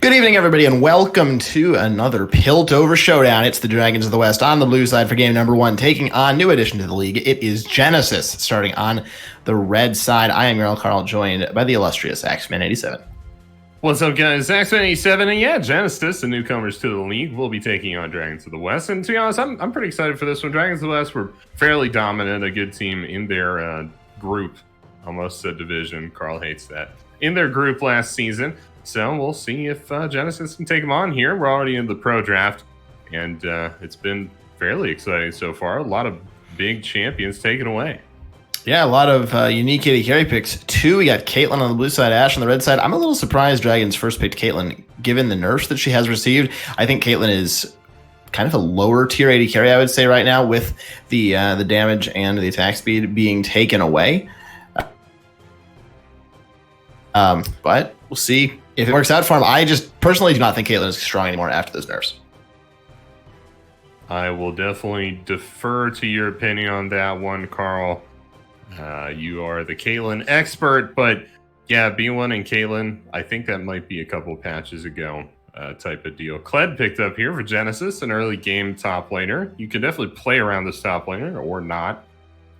Good evening, everybody, and welcome to another Piltover Showdown. It's the Dragons of the West on the blue side for game number one, taking on new addition to the league. It is Genesis, starting on the red side. I am your Carl, joined by the illustrious Axeman87. What's up, guys? Axeman87, and yeah, Genesis, the newcomers to the league, will be taking on Dragons of the West. And to be honest, I'm pretty excited for this one. Dragons of the West were fairly dominant, a good team in their group. Almost a division. Carl hates that. In their group last season. So we'll see if Genesis can take them on here. We're already in the pro draft, and it's been fairly exciting so far. A lot of big champions taken away. Yeah, a lot of unique AD carry picks. Two, we got Caitlyn on the blue side, Ash on the red side. I'm a little surprised Dragons first picked Caitlyn, given the nerfs that she has received. I think Caitlyn is kind of a lower tier AD carry, I would say, right now, with the damage and the attack speed being taken away. But we'll see if it works out for him. I just personally do not think Caitlyn is strong anymore after those nerfs. I will definitely defer to your opinion on that one, Carl. You are the Caitlyn expert, but yeah, B1 and Caitlyn, I think that might be a couple patches ago type of deal. Kled picked up here for Genesis, an early game top laner. You can definitely play around this top laner or not.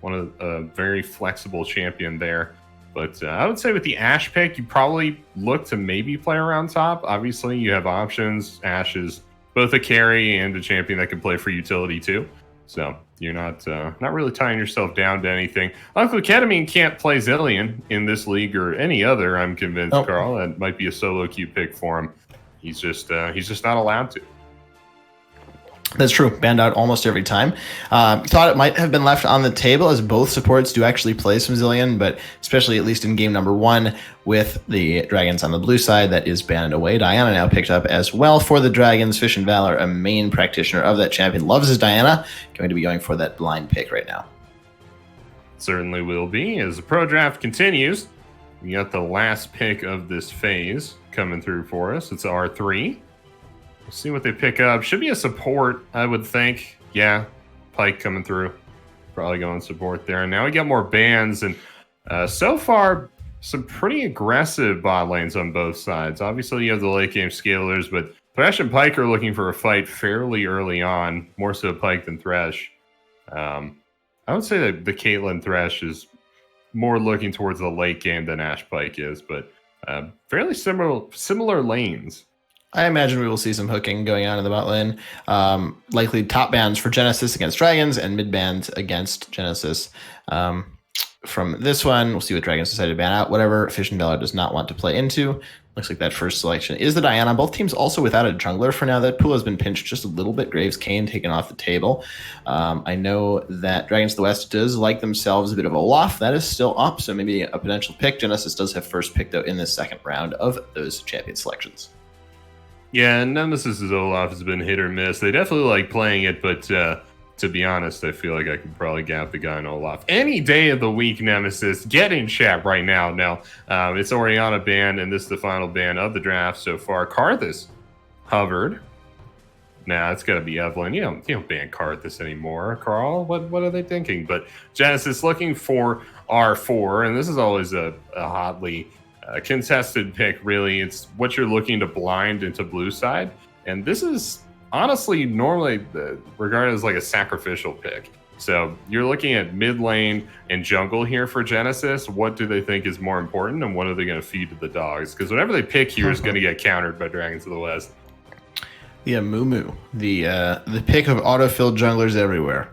One of a very flexible champion there. But I would say with the Ashe pick, you probably look to maybe play around top. Obviously, you have options. Ashe is both a carry and a champion that can play for utility too. So you're not really tying yourself down to anything. Uncle Ketamine can't play Zillion in this league or any other, I'm convinced, Carl. That might be a solo queue pick for him. He's just not allowed to. That's true. Banned out almost every time. Thought it might have been left on the table, as both supports do actually play some Zillion, but especially at least in game number one with the Dragons on the blue side, that is banned away. Diana now picked up as well for the Dragons. Fish and Valor, a main practitioner of that champion, loves his Diana. Going to be going for that blind pick right now. Certainly will be. As the pro draft continues, we got the last pick of this phase coming through for us. It's R3. We'll see what they pick up. Should be a support, I would think. Yeah, Pike coming through. Probably going support there. And now we got more bans, and so far, some pretty aggressive bot lanes on both sides. Obviously, you have the late game scalers, but Thresh and Pike are looking for a fight fairly early on, more so Pike than Thresh. I would say that the Caitlyn Thresh is more looking towards the late game than Ashe Pike is, but fairly similar lanes. I imagine we will see some hooking going on in the bot lane. Likely top bans for Genesis against Dragons and mid bans against Genesis. From this one, we'll see what Dragons decide to ban out. Whatever Fish and Valor does not want to play into. Looks like that first selection is the Diana. Both teams also without a jungler for now. That pool has been pinched just a little bit. Graves Kane taken off the table. I know that Dragons of the West does like themselves a bit of Olaf. That is still up, so maybe a potential pick. Genesis does have first pick, though, in the second round of those champion selections. Yeah, Nemesis' Olaf has been hit or miss. They definitely like playing it, but to be honest, I feel like I could probably gap the guy in Olaf any day of the week. Nemesis, get in chat right now. Now, it's Orianna ban, and this is the final ban of the draft so far. Karthus hovered. Nah, it's got to be Evelyn. You don't ban Karthus anymore, Carl. What are they thinking? But Genesis looking for R4, and this is always a hotly contested pick, really. It's what you're looking to blind into blue side, and this is honestly normally regarded as like a sacrificial pick. So you're looking at mid lane and jungle here for Genesis. What do they think is more important, and what are they going to feed to the dogs? Because whatever they pick here is going to get countered by Dragons of the West. Yeah, Mumu, the pick of autofilled junglers everywhere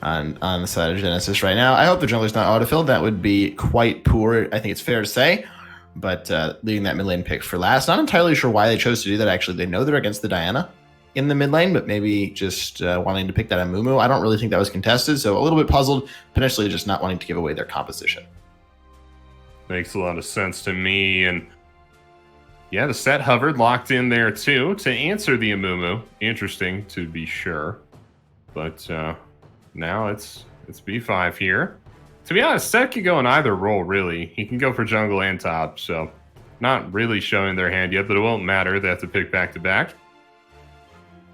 on the side of Genesis right now. I hope the jungler's not autofilled. That would be quite poor, I think it's fair to say. But leaving that mid lane pick for last. Not entirely sure why they chose to do that. Actually, they know they're against the Diana in the mid lane, but maybe just wanting to pick that on Mumu. I don't really think that was contested, so a little bit puzzled, potentially just not wanting to give away their composition. Makes a lot of sense to me. And yeah, the set hovered, locked in there too to answer the Amumu. Interesting to be sure. But now it's B5 here. To be honest, Set could go in either role, really. He can go for jungle and top, so not really showing their hand yet, but it won't matter. They have to pick back-to-back.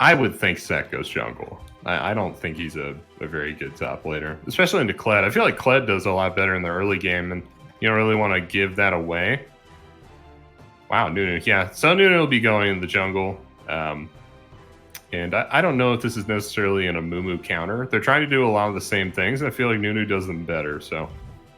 I would think Set goes jungle. I don't think he's a very good top laner, especially into Kled. I feel like Kled does a lot better in the early game, and you don't really want to give that away. Wow, Nunu. Yeah, so Nunu will be going in the jungle. And I don't know if this is necessarily an Amumu counter. They're trying to do a lot of the same things, and I feel like Nunu does them better. So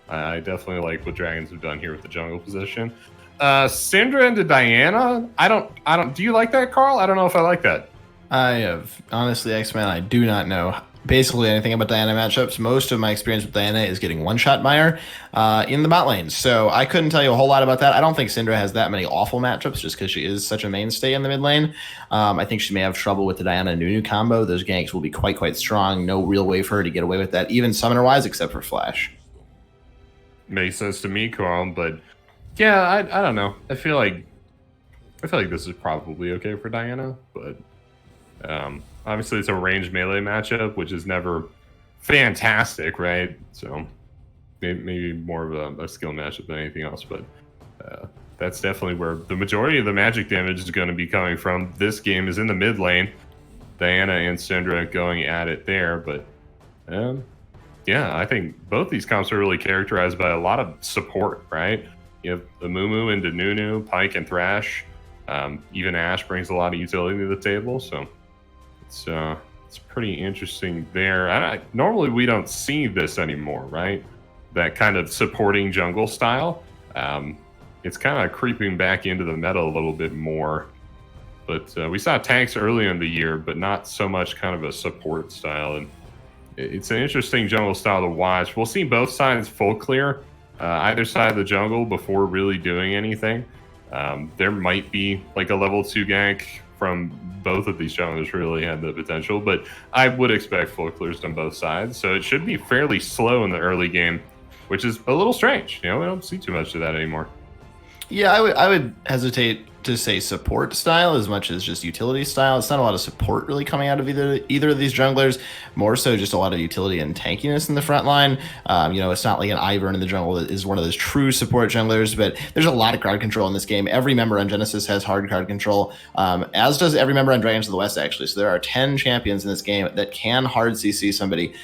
I definitely like what Dragons have done here with the jungle position. Syndra into Diana. I don't. Do you like that, Carl? I don't know if I like that. I have honestly, X-Men, I do not know basically anything about Diana matchups. Most of my experience with Diana is getting one-shot by her in the bot lane. So I couldn't tell you a whole lot about that. I don't think Syndra has that many awful matchups just because she is such a mainstay in the mid lane. I think she may have trouble with the Diana Nunu combo. Those ganks will be quite strong. No real way for her to get away with that, even summoner-wise, except for Flash. Makes sense to me, Carl. But yeah, I don't know. I feel like this is probably okay for Diana, but obviously it's a ranged melee matchup, which is never fantastic, right? So maybe more of a skill matchup than anything else, but that's definitely where the majority of the magic damage is going to be coming from. This game is in the mid lane. Diana and Syndra going at it there, but yeah, I think both these comps are really characterized by a lot of support, right? You have the Amumu into Nunu, Pyke, and Thrash. Even Ashe brings a lot of utility to the table, so it's pretty interesting there. Normally we don't see this anymore, right? That kind of supporting jungle style. It's kind of creeping back into the meta a little bit more. But we saw tanks early in the year, but not so much kind of a support style. And it's an interesting jungle style to watch. We'll see both sides full clear either side of the jungle before really doing anything. There might be like a level 2 gank from both of these junglers really had the potential, but I would expect full clears on both sides. So it should be fairly slow in the early game, which is a little strange. You know, we don't see too much of that anymore. Yeah, I would hesitate to say support style as much as just utility style. It's not a lot of support really coming out of either of these junglers. More so just a lot of utility and tankiness in the front line. It's not like an Ivern in the jungle that is one of those true support junglers, but there's a lot of card control in this game. Every member on Genesis has hard card control, as does every member on Dragons of the West, actually. So there are 10 champions in this game that can hard CC somebody,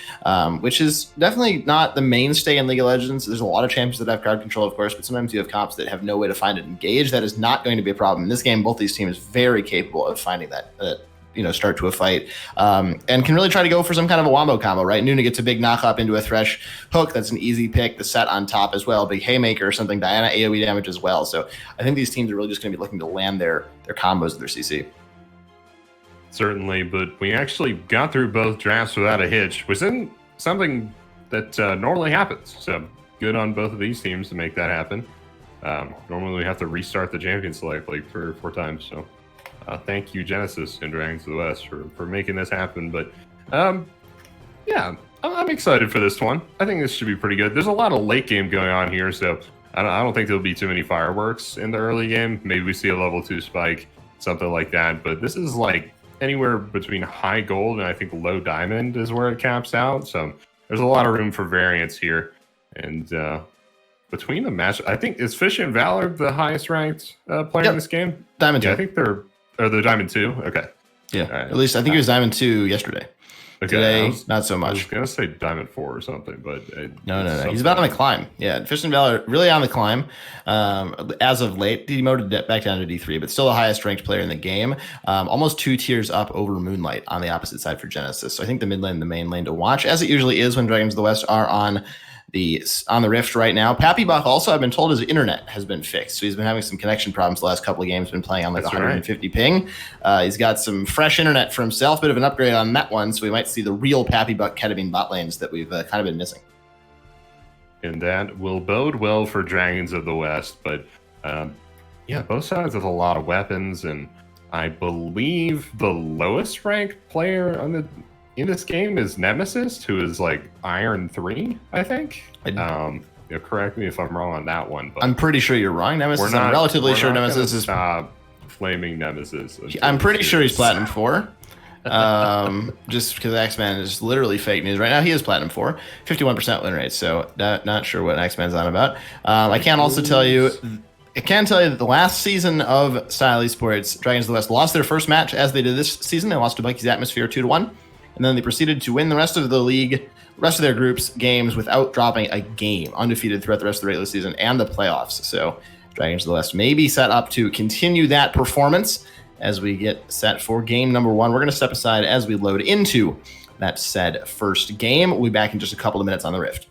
which is definitely not the mainstay in League of Legends. There's a lot of champions that have card control, of course, but sometimes you have comps that have no way to find it engaged. That is not going to be a problem. In this game, both these teams very capable of finding that start to a fight, and can really try to go for some kind of a wombo combo, right? Nunu gets a big knock up into a Thresh hook. That's an easy pick. The set on top as well, big haymaker or something. Diana AoE damage as well. So I think these teams are really just going to be looking to land their combos of their CC. Certainly, but we actually got through both drafts without a hitch, which isn't something that normally happens. So good on both of these teams to make that happen. Normally we have to restart the champion select like 3 or 4 times. So thank you, Genesis and Dragons of the West, for making this happen. But yeah, I'm excited for this one. I think this should be pretty good. There's a lot of late game going on here, so I don't think there'll be too many fireworks in the early game. Maybe we see a level 2 spike, something like that. But this is like anywhere between high gold and I think low diamond is where it caps out. So there's a lot of room for variance here. And between the match, I think, is Fish and Valor the highest ranked player in this game? Diamond 2. I think they're Diamond 2. Okay. Yeah. Right. At least I think it was Diamond 2 yesterday. Okay. Today, not so much. I was going to say Diamond 4 or something, but... No. He's about on the climb. Yeah, Fish and Valor really on the climb. As of late, demoted back down to D3, but still the highest ranked player in the game. Almost 2 tiers up over Moonlight on the opposite side for Genesis. So I think the mid lane and the main lane to watch, as it usually is when Dragons of the West are on the Rift right now. Pappy Buck also, I've been told, his internet has been fixed. So he's been having some connection problems the last couple of games, been playing on like 150 ping. He's got some fresh internet for himself, bit of an upgrade on that one. So we might see the real Pappy Buck ketamine bot lanes that we've kind of been missing. And that will bode well for Dragons of the West. But yeah, both sides have a lot of weapons. And I believe the lowest ranked player in this game is Nemesis, who is like Iron 3, I think. Correct me if I'm wrong on that one. But I'm pretty sure you're wrong. Nemesis, I'm relatively sure Nemesis is... Stop flaming Nemesis. I'm pretty sure he's Platinum 4. Just because X-Man is literally fake news. Right now he is Platinum 4. 51% win rate, so not sure what X-Man's on about. I can tell you that the last season of Style Esports, Dragons of the West lost their first match as they did this season. They lost to Bucky's Atmosphere 2-1. And then they proceeded to win the rest of their groups games without dropping a game, undefeated throughout the rest of the regular season and the playoffs. So Dragons of the West may be set up to continue that performance as we get set for game number 1. We're going to step aside as we load into that said first game. We'll be back in just a couple of minutes on the Rift.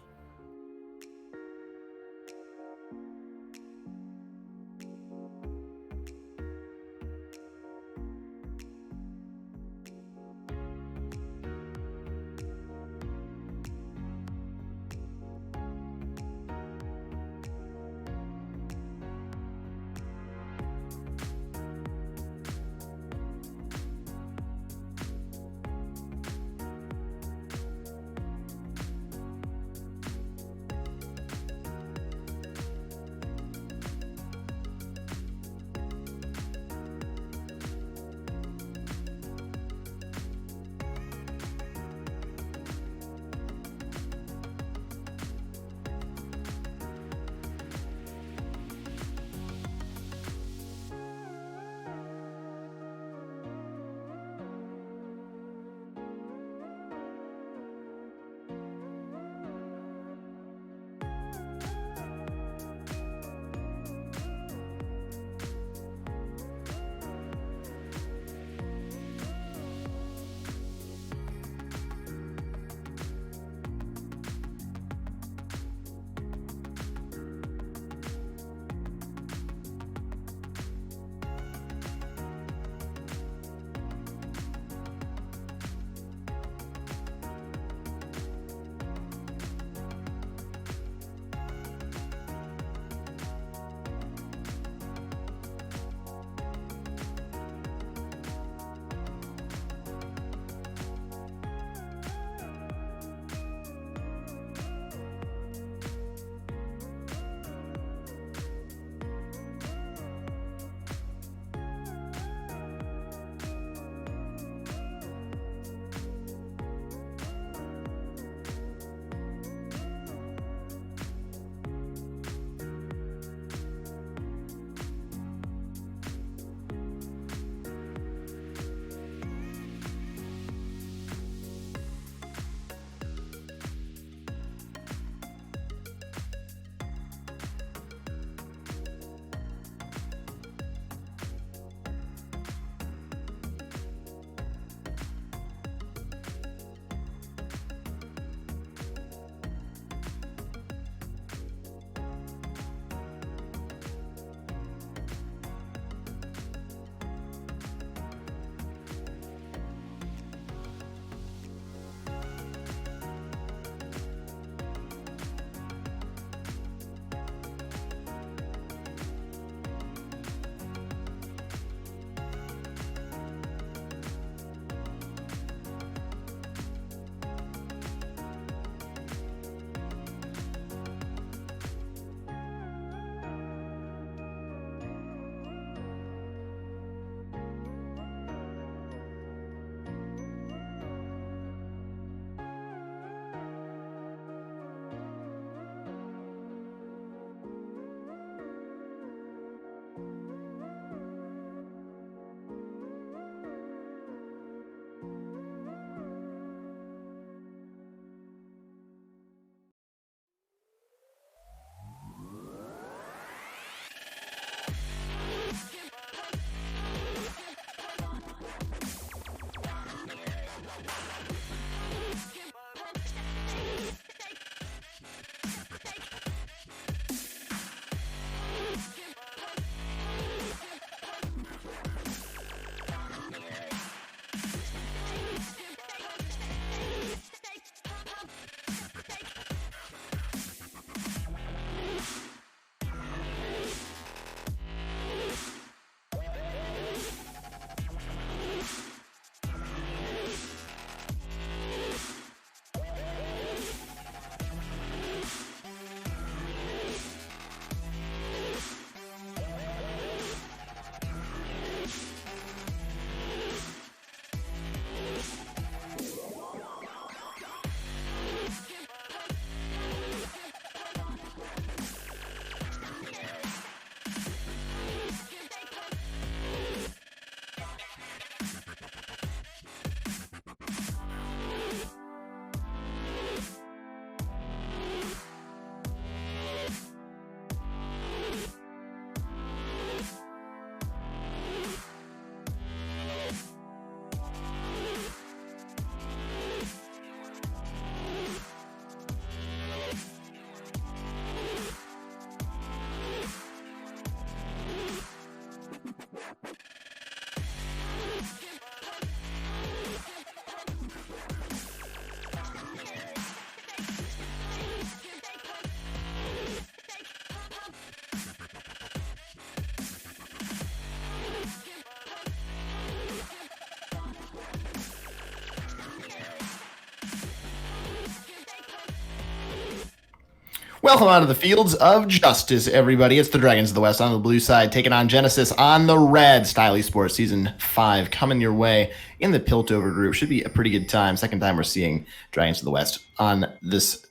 Welcome out of the fields of justice, everybody. It's the Dragons of the West on the blue side, taking on Genesis on the red. Style Esports Season 5 coming your way in the Piltover group. Should be a pretty good time. Second time we're seeing Dragons of the West on this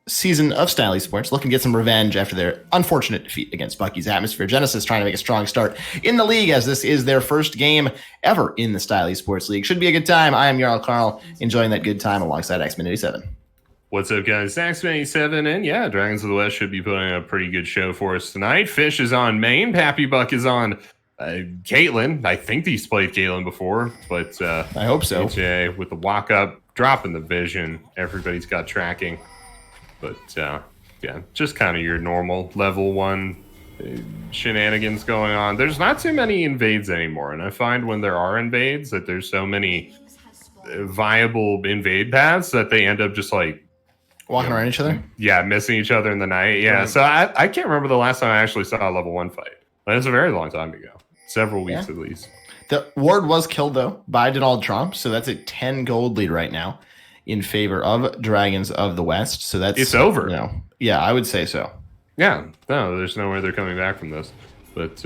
season of Style Esports, looking to get some revenge after their unfortunate defeat against Bucky's Atmosphere. Genesis trying to make a strong start in the league, as this is their first game ever in the Style Esports League. Should be a good time. I am Jarl Carl, enjoying that good time alongside X-Men87. What's up, guys? X-Men87, and yeah, Dragons of the West should be putting a pretty good show for us tonight. Fish is on main. Pappy Buck is on Caitlyn. I think he's played Caitlyn before, but I hope so. AJ with the walk-up, dropping the vision. Everybody's got tracking. But yeah, just kind of your normal level 1 shenanigans going on. There's not too many invades anymore, and I find when there are invades that there's so many viable invade paths that they end up just like walking around each other? Yeah, missing each other in the night. Yeah, right. so I can't remember the last time I actually saw a level 1 fight. But it's a very long time ago. Several weeks at least. The ward was killed, though, by Donald Trump, so that's a 10 gold lead right now in favor of Dragons of the West. So that's... It's over. Yeah, I would say so. Yeah, no, there's no way they're coming back from this. But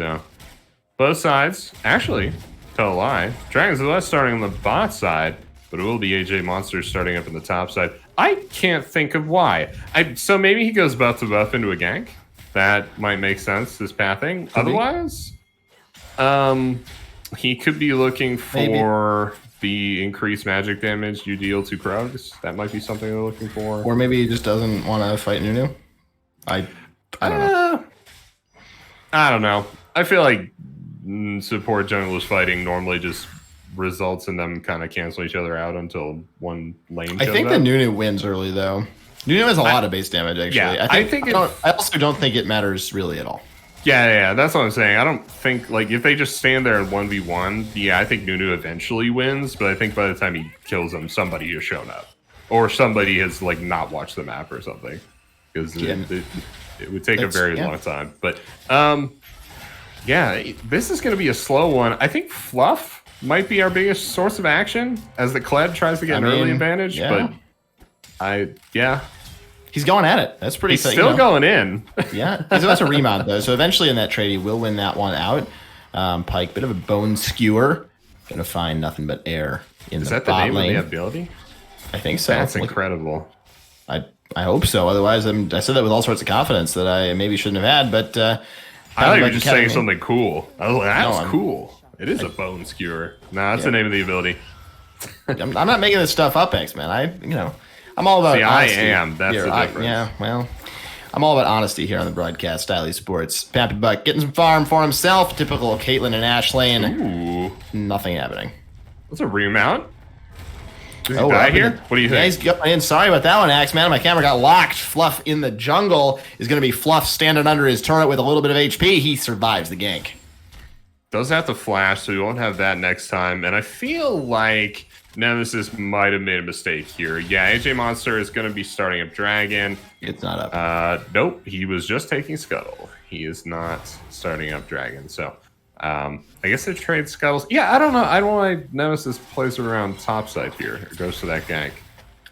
both sides, actually, tell a lie, Dragons of the West starting on the bot side, but it will be AJ Monster starting up in the top side. I can't think of why. So maybe he goes buff to buff into a gank. That might make sense, this pathing. Otherwise, he could be looking for the increased magic damage you deal to Krugs. That might be something they're looking for. Or maybe he just doesn't want to fight Nunu. I don't know. I don't know. I feel like support junglers fighting normally just results in them kind of cancel each other out until one lane shows I think up. the Nunu wins early, though. Nunu has a lot of base damage, actually. Yeah, I also don't think it matters really at all. Yeah, that's what I'm saying. I don't think, like, if they just stand there in 1v1, yeah, I think Nunu eventually wins, but I think by the time he kills them, somebody has shown up. Or somebody has, like, not watched the map or something. Because it would take a very long time. But, yeah, this is going to be a slow one. I think Fluff might be our biggest source of action as the Kled tries to get an early advantage, but he's going at it. That's pretty. He's still going in. Yeah, he's about to remount though, so eventually in that trade he will win that one out. Pyke, bit of a bone skewer, gonna find nothing but air in the bot lane. Is that the name of the ability? I think so. That's incredible. I hope so. Otherwise, I said that with all sorts of confidence that I maybe shouldn't have had. But I thought you were just saying something cool. I was like, that's cool. It is a bone skewer. No, that's the name of the ability. I'm not making this stuff up, X-Man. I'm all about honesty. I am. That's the difference. I'm all about honesty here on the broadcast. Style Esports. Pappy Buck getting some farm for himself. Typical Caitlyn and Ashe lane. Ooh. Nothing happening. That's a remount. Does he die here? What do you think? Yeah, he's going in. Sorry about that one, Axeman. My camera got locked. Fluff in the jungle is going to be Fluff standing under his turret with a little bit of HP. He survives the gank. Does have to flash, so we won't have that next time. And I feel like Nemesis might have made a mistake here. Yeah, AJ Monster is going to be starting up Dragon. It's not up. Nope, he was just taking Scuttle. He is not starting up Dragon. So I guess they trade Scuttles. Yeah, I don't know. I don't know why Nemesis plays around topside here. Or goes to that gank.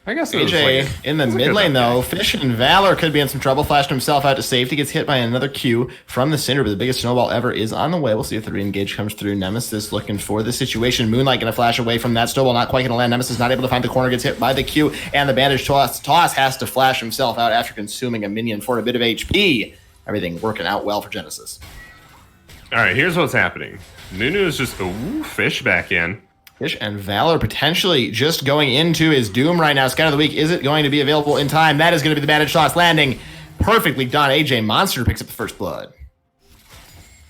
I guess AJ in the mid lane, though. Fish and Valor could be in some trouble. Flashed himself out to safety. Gets hit by another Q from the Cinder, but the biggest snowball ever is on the way. We'll see if the re-engage comes through. Nemesis looking for the situation. Moonlight going to flash away from that snowball. Not quite going to land. Nemesis not able to find the corner. Gets hit by the Q, and the bandage toss has to flash himself out after consuming a minion for a bit of HP. Everything working out well for Genesis. All right, here's what's happening. Nunu is just Fish back in. Fish and Valor potentially just going into his doom right now. Scout of the week, is it going to be available in time? That is going to be the bandage toss landing. Perfectly done. AJ Monster picks up the first blood.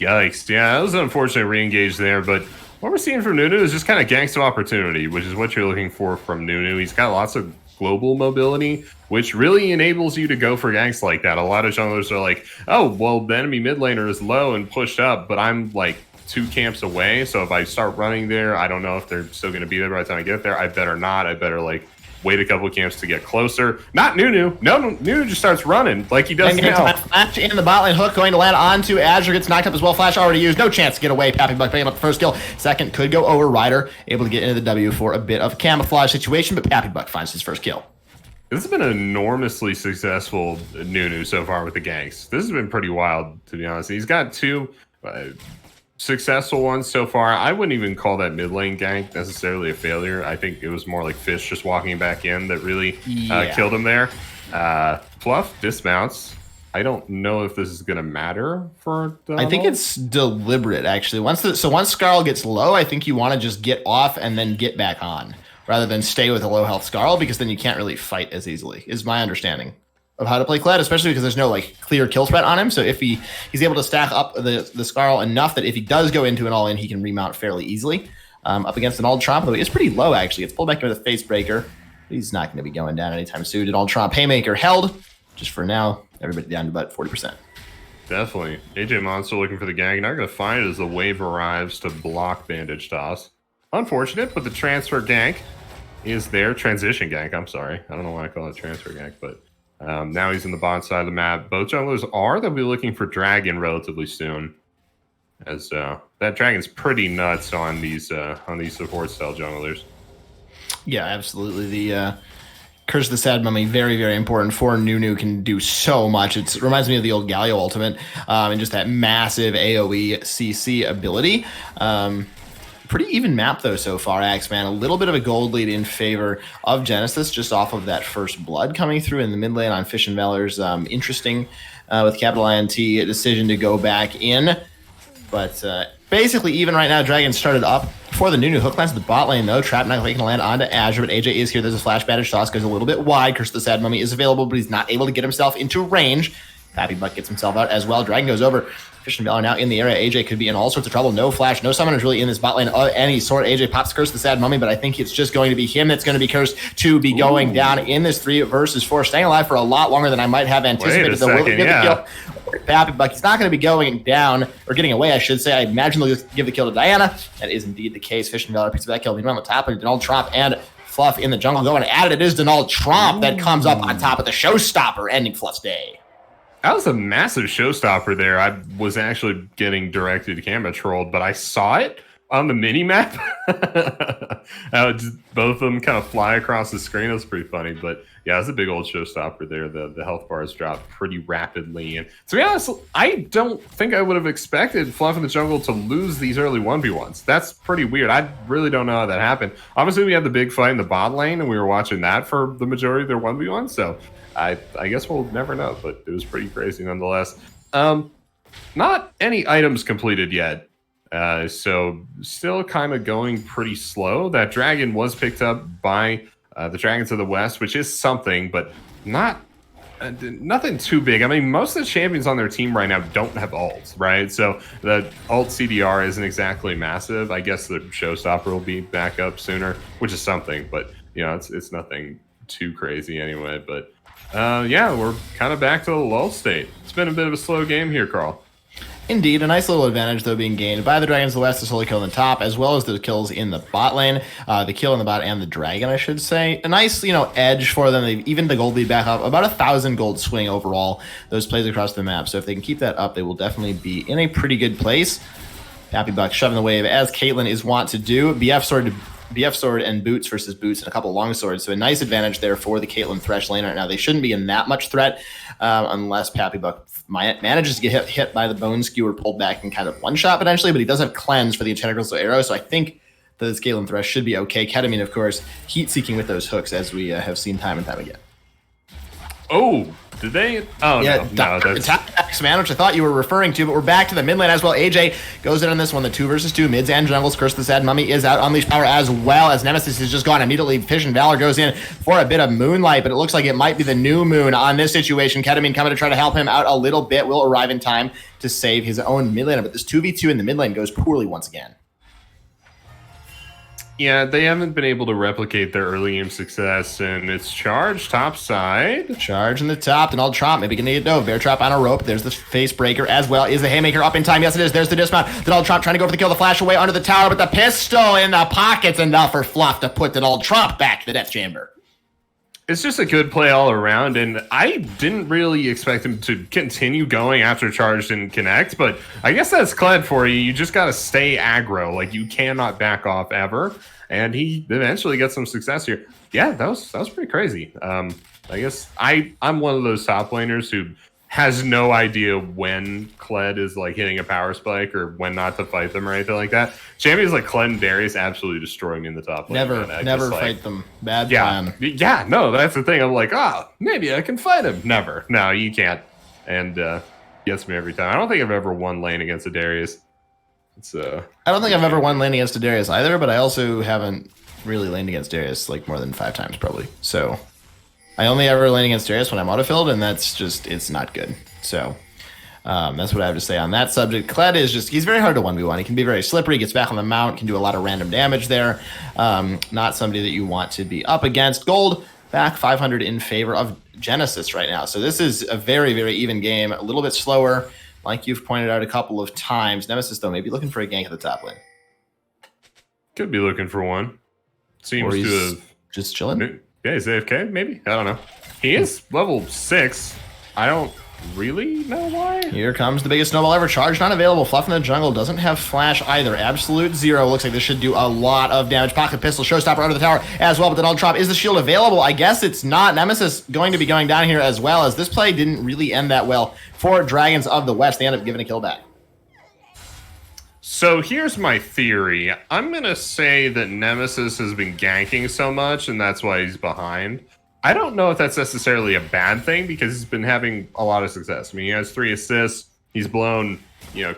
Yikes. Yeah, that was an unfortunate re-engage there, but what we're seeing from Nunu is just kind of gangster opportunity, which is what you're looking for from Nunu. He's got lots of global mobility, which really enables you to go for ganks like that. A lot of junglers are like, oh, well, the enemy mid laner is low and pushed up, but I'm like 2 camps away, so if I start running there, I don't know if they're still going to be there by the time I get there. I better not. I better like wait a couple of camps to get closer. Not Nunu. No, Nunu just starts running like he does now. Flash in the bot lane. Hook going to land onto Azure. Gets knocked up as well. Flash already used. No chance to get away. Pappy Buck picking up the first kill. Second could go over. Ryder able to get into the W for a bit of camouflage situation, but Pappy Buck finds his first kill. This has been an enormously successful Nunu so far with the ganks. This has been pretty wild, to be honest. He's got 2 successful ones so far. I wouldn't even call that mid lane gank necessarily a failure. I think it was more like Fish just walking back in that really killed him there. Fluff dismounts. I don't know if this is going to matter for Donald. I think it's deliberate, actually. Once Skarl gets low, I think you want to just get off and then get back on, rather than stay with a low health Skarl, because then you can't really fight as easily, is my understanding of how to play Kled, especially because there's no like clear kill threat on him. So if he's able to stack up the Skarl enough that if he does go into an all-in, he can remount fairly easily. Up against an Old Tromp, though, it's pretty low, actually. It's pulled back with a Face Breaker. He's not going to be going down anytime soon. An Old Tromp Haymaker held, just for now. Everybody down to about 40%. Definitely. AJ Monster looking for the gang. Not going to find it as the wave arrives to block Bandage Toss. Unfortunate, but the transfer gank is there. Transition gank, I'm sorry. I don't know why I call it transfer gank, but now he's in the bottom side of the map. Both junglers are. They'll be looking for Dragon relatively soon, as that Dragon's pretty nuts on these support style junglers. Yeah, absolutely. The Curse of the Sad Mummy, very, very important for Nunu, can do so much. It reminds me of the old Galio ultimate, and just that massive AoE CC ability. Pretty even map, though, so far, Axeman. A little bit of a gold lead in favor of Genesis, just off of that first blood coming through in the mid lane on Fish and Valor's interesting, with capital INT, a decision to go back in. But basically, even right now, Dragon started up for the Nunu hook lands to the bot lane, though. Trap not going to land onto Azure, but AJ is here. There's a flash Bandage Toss, goes a little bit wide. Curse of the Sad Mummy is available, but he's not able to get himself into range. Pappy Buck gets himself out as well. Dragon goes over. Fish and Valor now in the area. AJ could be in all sorts of trouble. No flash, no summoners really in this bot lane of any sort. AJ pops Curse of the Sad Mummy, but I think it's just going to be him that's going to be cursed to be going down in this 3 versus 4. Staying alive for a lot longer than I might have anticipated. Wait a second, yeah. Pappy Buck, he's not going to be going down, or getting away, I should say. I imagine they'll just give the kill to Diana. That is indeed the case. Fish and Valor picks up that kill. Meanwhile, on the top of Donald Trump and Fluff in the jungle going at it. It is Donald Trump that comes up on top of the showstopper, ending Fluff's day. That was a massive showstopper there. I was actually getting directed to camera trolled, but I saw it on the mini map. Both of them kind of fly across the screen. That was pretty funny, but yeah, it's a big old showstopper there. The health bars dropped pretty rapidly, and to be honest, I don't think I would have expected Fluff in the jungle to lose these early 1v1s. That's pretty weird. I really don't know how that happened. Obviously, we had the big fight in the bot lane, and we were watching that for the majority of their 1v1s, so I guess we'll never know, but it was pretty crazy nonetheless. Not any items completed yet. So still kind of going pretty slow. That dragon was picked up by the Dragons of the West, which is something, but nothing too big. I mean, most of the champions on their team right now don't have ults, right? So the ult CDR isn't exactly massive. I guess the showstopper will be back up sooner, which is something, but you know, it's nothing too crazy anyway. But yeah, we're kind of back to the lull state. It's been a bit of a slow game here, Carl. Indeed, a nice little advantage, though, being gained by the Dragons of the West, the solo kill in the top, as well as the kills in the bot lane, the kill in the bot and the dragon, I should say. A nice, edge for them. They've even the gold lead back up, about 1,000 gold swing overall, those plays across the map. So if they can keep that up, they will definitely be in a pretty good place. Happy Buck shoving the wave, as Caitlyn is wont to do. BF sword and boots versus boots and a couple long swords. So a nice advantage there for the Caitlyn Thresh lane right now. They shouldn't be in that much threat unless Pappy Buck manages to get hit by the Bone Skewer, pulled back and kind of one-shot potentially, but he does have cleanse for the Enchanted Crystal Arrow, so I think that this Caitlyn Thresh should be okay. Ketamine, of course, heat-seeking with those hooks, as we have seen time and time again. Oh, did they? Oh, yeah, no, that's X-Man, which I thought you were referring to, but we're back to the mid lane as well. AJ goes in on this one, the 2 versus 2, mids and jungles. Curse of the Sad Mummy is out. Unleash Power as well, as Nemesis has just gone immediately. Fish and Valor goes in for a bit of Moonlight, but it looks like it might be the new moon on this situation. Ketamine coming to try to help him out a little bit, will arrive in time to save his own mid lane, but this 2v2 in the mid lane goes poorly once again. Yeah, they haven't been able to replicate their early game success, and it's charge top side. Charge in the top, Donald Trump maybe gonna get no bear trap on a rope. There's the face breaker as well. Is the haymaker up in time? Yes, it is. There's the dismount. Donald Trump trying to go for the kill, the flash away under the tower, but the pistol in the pocket's enough for Fluff to put Donald Trump back to the death chamber. It's just a good play all around, and I didn't really expect him to continue going after charge didn't connect, but I guess that's Kled for you. You just got to stay aggro. Like, you cannot back off ever. and he eventually gets some success here. Yeah, that was pretty crazy. I guess I'm one of those top laners who has no idea when Kled is like hitting a power spike or when not to fight them or anything like that. Champions like Kled and Darius absolutely destroy me in the top lane. Never fight them. Bad plan. Yeah, no, that's the thing. I'm like, maybe I can fight him. Never. No, you can't. And gets me every time. I don't think I've ever won lane against a Darius. I don't think I've ever won lane against a Darius either, but I also haven't really laned against Darius like more than 5 times probably. So I only ever lane against Darius when I'm autofilled, and that's just, it's not good. So that's what I have to say on that subject. Kled is just, he's very hard to 1v1. He can be very slippery, gets back on the mount, can do a lot of random damage there. Not somebody that you want to be up against. Gold back 500 in favor of Genesis right now. So this is a very, very even game, a little bit slower, like you've pointed out a couple of times. Nemesis, though, maybe looking for a gank at the top lane. Could be looking for one. Seems to have just chilling. Yeah, he's AFK, maybe? I don't know. He is level 6. I don't really know why. Here comes the biggest snowball ever. Charge not available. Fluff in the jungle. Doesn't have flash either. Absolute 0. Looks like this should do a lot of damage. Pocket pistol. Showstopper under the tower as well. But then all drop. Is the shield available? I guess it's not. Nemesis going to be going down here as well, as this play didn't really end that well for Dragons of the West. They end up giving a kill back. So here's my theory. I'm going to say that Nemesis has been ganking so much, and that's why he's behind. I don't know if that's necessarily a bad thing, because he's been having a lot of success. I mean, he has 3 assists. He's blown,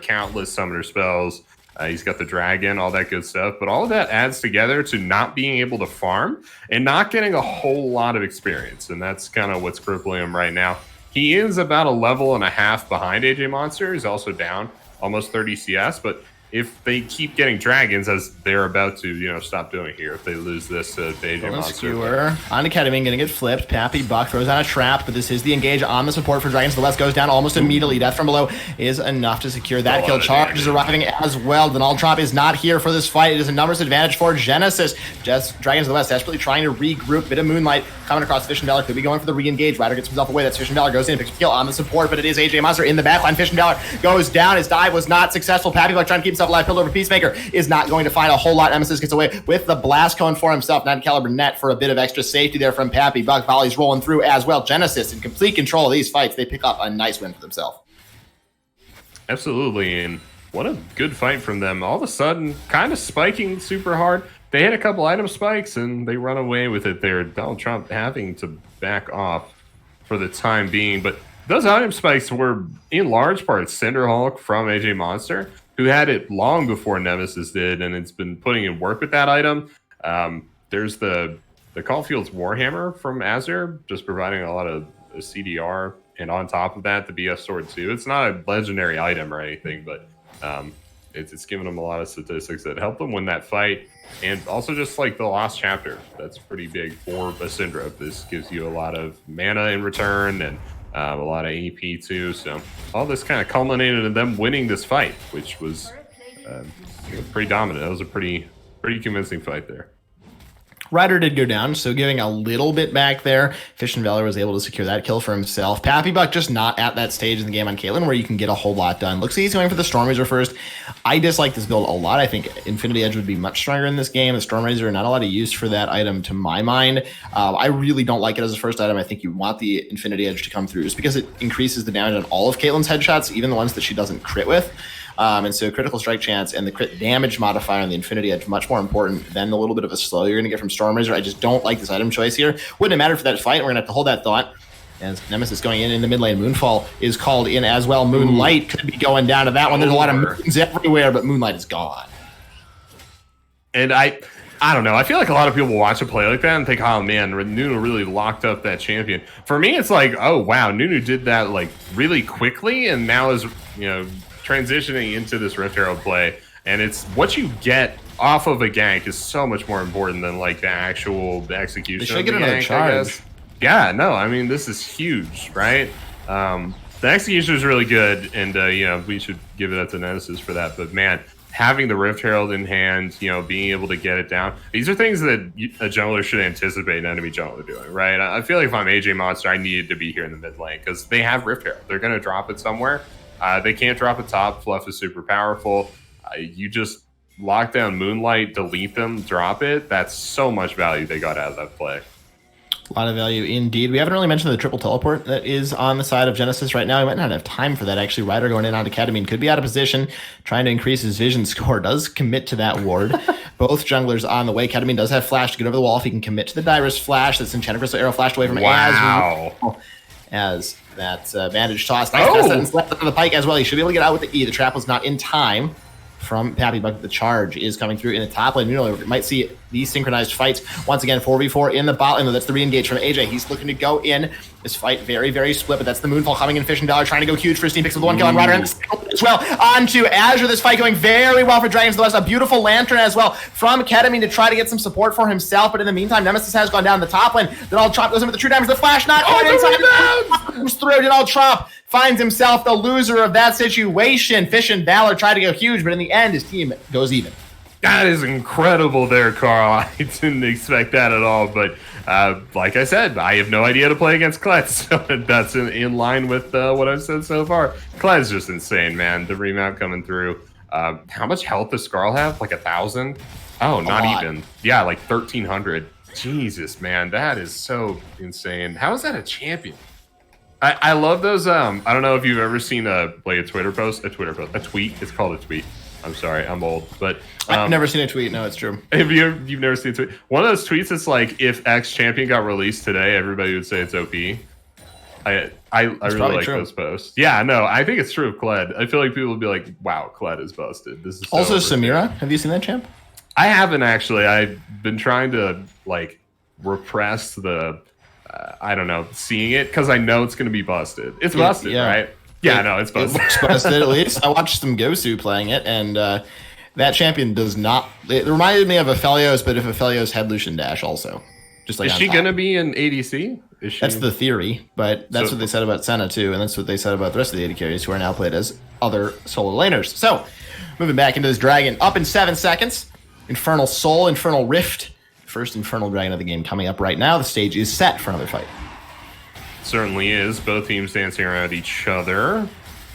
countless summoner spells. He's got the dragon, all that good stuff. But all of that adds together to not being able to farm and not getting a whole lot of experience. And that's kind of what's crippling him right now. He is about a level and a half behind AJ Monster. He's also down almost 30 CS, but if they keep getting dragons, as they're about to, stop doing here, if they lose this to AJ Monster. Skewer on Academy, going to get flipped. Pappy Buck throws on a trap, but this is the engage on the support for Dragons. The West goes down almost immediately. Death from below is enough to secure that kill. Charge is arriving as well. The null drop is not here for this fight. It is a numbers advantage for Genesis. Just Dragons of the West desperately trying to regroup. Bit of Moonlight coming across. Fish and Valor could be going for the re-engage. Ryder gets himself away. That's Fish and Valor goes in, picks a kill on the support, but it is AJ Monster in the backline. Fish and Valor goes down. His dive was not successful. Pappy Buck trying to keep himself alive. Piltover Peacemaker is not going to find a whole lot. Nemesis gets away with the blast cone for himself. 9 caliber net for a bit of extra safety there from Pappy Buck. Volley's rolling through as well. Genesis in complete control of these fights. They pick up a nice win for themselves. Absolutely, and what a good fight from them. All of a sudden, kind of spiking super hard. They hit a couple item spikes, and they run away with it there. Donald Trump having to back off for the time being, but those item spikes were in large part Cinderhulk from AJ Monster, who had it long before Nemesis did, and it's been putting in work with that item. There's the Caulfield's Warhammer from Azure, just providing a lot of CDR, and on top of that, the BS Sword too. It's not a legendary item or anything, but it's giving them a lot of statistics that help them win that fight. And also just like the last chapter, that's pretty big for a Syndra. This gives you a lot of mana in return, and a lot of AP too. So all this kind of culminated in them winning this fight, which was pretty dominant. That was a pretty convincing fight there. Ryder did go down, so giving a little bit back there. Fish and Valor was able to secure that kill for himself. Pappy Buck just not at that stage in the game on Caitlyn where you can get a whole lot done. Looks like he's going for the Stormrazor first. I dislike this build a lot. I think Infinity Edge would be much stronger in this game. The Stormrazor, not a lot of use for that item to my mind. I really don't like it as a first item. I think you want the Infinity Edge to come through just because it increases the damage on all of Caitlyn's headshots, even the ones that she doesn't crit with. And so critical strike chance and the crit damage modifier on the Infinity Edge much more important than the little bit of a slow you're going to get from Stormrazor. I just don't like this item choice here. Wouldn't have mattered for that fight. We're going to have to hold that thought. As Nemesis going in the mid lane. Moonfall is called in as well. Moonlight could be going down to that one. There's a lot of moons everywhere, but Moonlight is gone. And I don't know. I feel like a lot of people watch a play like that and think, oh man, Nunu really locked up that champion. For me, it's like, oh wow, Nunu did that like really quickly and now is, transitioning into this Rift Herald play, and it's what you get off of a gank is so much more important than like the actual execution. They should get another charge. Yeah, no, I mean this is huge, right? The execution is really good, and we should give it up to Nemesis for that. But man, having the Rift Herald in hand, being able to get it down, these are things that a jungler should anticipate an enemy jungler doing, right? I feel like if I'm AJ Monster, I needed to be here in the mid lane because they have Rift Herald. They're going to drop it somewhere. They can't drop it top. Fluff is super powerful. You just lockdown Moonlight, delete them, drop it. That's so much value they got out of that play. A lot of value indeed. We haven't really mentioned the triple teleport that is on the side of Genesis right now. He might not have time for that, actually. Ryder going in on Academy could be out of position, trying to increase his vision score. Does commit to that ward. Both junglers on the way. Ketamine does have flash to get over the wall if he can commit to the Dyrus flash. That's Enchanted Crystal Arrow flashed away from as that bandage toss. Nice left on the pike as well. He should be able to get out with the E. The trap was not in time from Pappy, but the charge is coming through in the top lane. You know, we might see these synchronized fights once again. 4v4 in the bot lane. That's the re-engage from AJ. He's looking to go in. This fight very, very split, but that's the Moonfall coming in. Fish and Dollar trying to go huge. First team picks with 1 kill on Ryder and as well onto Azure. This fight going very well for Dragons of the West. A beautiful Lantern as well from Ketamine to try to get some support for himself, but in the meantime, Nemesis has gone down the top lane. Donald Trump goes in with the true damage. The flash not inside. Comes through. Donald Trump finds himself the loser of that situation. Fish and Valor try to go huge, but in the end, his team goes even. That is incredible there, Carl. I didn't expect that at all, but like I said, I have no idea to play against Kled, so that's in line with what I've said so far. Kled's just insane, man. The remap coming through. How much health does Skarl have? Like 1,000? Oh, not even. Yeah, like 1,300. Jesus, man, that is so insane. How is that a champion? I love those. I don't know if you've ever seen a Twitter post. A tweet. It's called a tweet. I'm sorry, I'm old, but I've never seen a tweet. No, it's true. Have you've never seen a tweet? One of those tweets is like, if X champion got released today, everybody would say it's OP. I really like those posts. Yeah, no, I think it's true of Kled. I feel like people would be like, wow, Kled is busted. This is also Samira. Have you seen that, champ? I haven't actually. I've been trying to like repress the I don't know, seeing it because I know it's going to be busted. It's busted, right? Yeah, no, it's busted. It's busted at least. I watched some Gosu playing it, and that champion does not. It reminded me of Aphelios, but if Aphelios had Lucian Dash also. Just like is she going to be an ADC? Is she? That's the theory, but that's what they said about Senna too, and that's what they said about the rest of the AD carries who are now played as other solo laners. So, moving back into this dragon, up in 7 seconds. Infernal Soul, Infernal Rift. First Infernal Dragon of the game coming up right now. The stage is set for another fight. Certainly is. Both teams dancing around each other.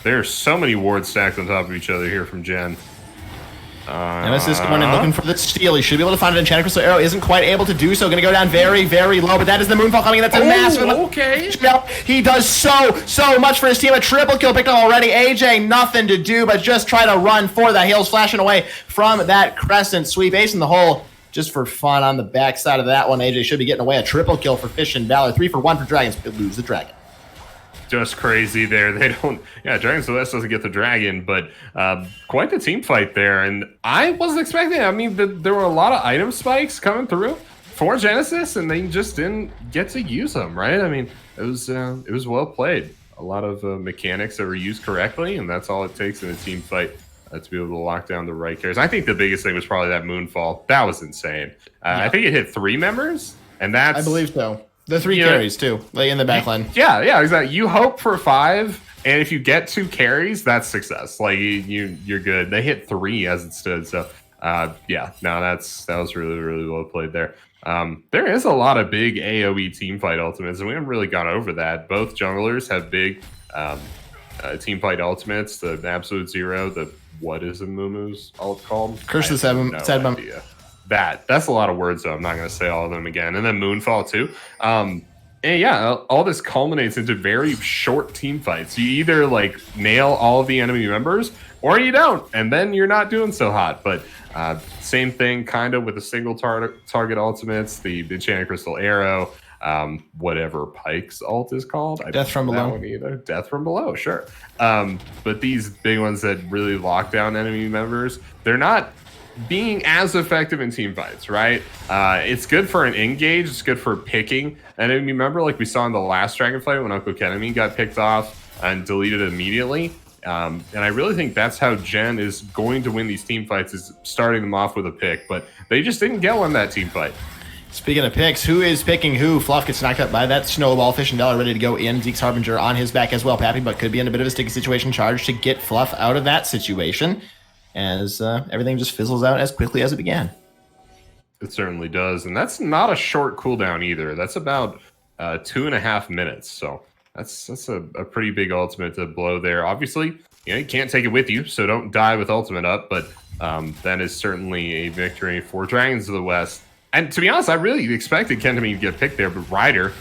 There's so many wards stacked on top of each other here from Gen. Nemesis going and looking for the steal. He should be able to find an Enchanted Crystal Arrow. Isn't quite able to do so. Going to go down very, very low. But that is the Moonfall coming in. That's a massive. Okay. He does so much for his team. A triple kill picked up already. AJ, nothing to do but just try to run for the hills. Flashing away from that Crescent sweep. Ace in the hole. Just for fun on the backside of that one. AJ should be getting away. A triple kill for Fish and Valor. 3 for 1 for Dragons. But lose the Dragon. Just crazy there. They don't. Yeah, Dragons of the West doesn't get the Dragon, but quite the team fight there. And I wasn't expecting it. I mean, there were a lot of item spikes coming through for Genesis, and they just didn't get to use them, right? I mean, it was well played. A lot of mechanics that were used correctly, and that's all it takes in a team fight to be able to lock down the right carries. I think the biggest thing was probably that Moonfall. That was insane. Yeah. I think it hit 3 members, and that's... I believe so. The 3 carries, too, like in the back line. Yeah, exactly. You hope for 5, and if you get 2 carries, that's success. Like, you're good. They hit 3 as it stood, so... yeah, no, that was really, really well played there. There is a lot of big AoE teamfight ultimates, and we haven't really gone over that. Both junglers have big teamfight ultimates. The Absolute Zero, the what is a Mumu's ult called? Curse the Seven. That's a lot of words, though. I'm not going to say all of them again. And then Moonfall too. And yeah, all this culminates into very short team fights. You either like nail all of the enemy members, or you don't, and then you're not doing so hot. But same thing, kind of with the single target ultimates, the Enchanted Crystal Arrow, whatever Pike's ult is called. Death from Below. Death from Below, sure. But these big ones that really lock down enemy members, they're not being as effective in team fights, right? It's good for an engage. It's good for picking an enemy member, like we saw in the last Dragon fight when Uncle Ketamine got picked off and deleted immediately. And I really think that's how Gen is going to win these team fights, is starting them off with a pick. But they just didn't get one that team fight. Speaking of picks, who is picking who? Fluff gets knocked out by that snowball. Fish and Dollar ready to go in. Zeke's Harbinger on his back as well. Pappy, but could be in a bit of a sticky situation. Charge to get Fluff out of that situation, as everything just fizzles out as quickly as it began. It certainly does. And that's not a short cooldown either. That's about 2.5 minutes. So that's a pretty big ultimate to blow there. Obviously, you can't take it with you, so don't die with ultimate up. But that is certainly a victory for Dragons of the West. And to be honest, I really expected Kentamine to get picked there, but Ryder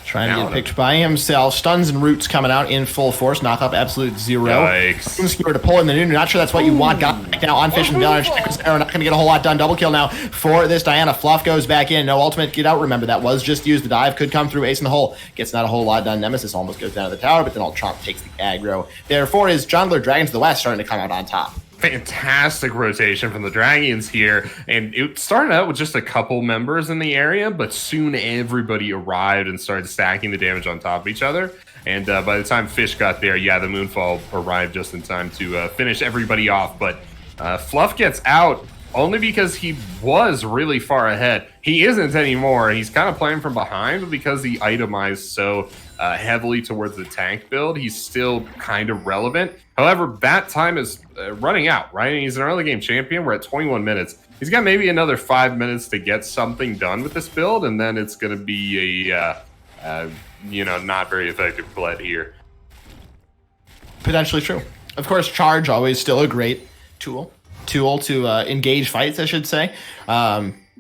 trying to get picked by himself. Stuns and roots coming out in full force. Knock up absolute 0. Yikes. To pull in the Noon. Not sure that's what you want. Got back now on Fish and Valor. Not going to get a whole lot done. Double kill now for this Diana. Fluff goes back in. No ultimate. Get out. Remember, that was just used. The dive could come through. Ace in the hole. Gets not a whole lot done. Nemesis almost goes down to the tower, but then Trump takes the aggro. Therefore, is Jungler Dragons of the West starting to come out on top. Fantastic rotation from the Dragons here, and it started out with just a couple members in the area, but soon everybody arrived and started stacking the damage on top of each other. And by the time Fish got there, the Moonfall arrived just in time to finish everybody off. But Fluff gets out only because he was really far ahead. He isn't anymore. He's kind of playing from behind, but because he itemized so heavily towards the tank build, he's still kind of relevant. However, that time is running out, right? And he's an early game champion. We're at 21 minutes. He's got maybe another 5 minutes to get something done with this build, and then it's going to be a, not very effective bled here. Potentially true. Of course, charge always still a great tool to engage fights, I should say.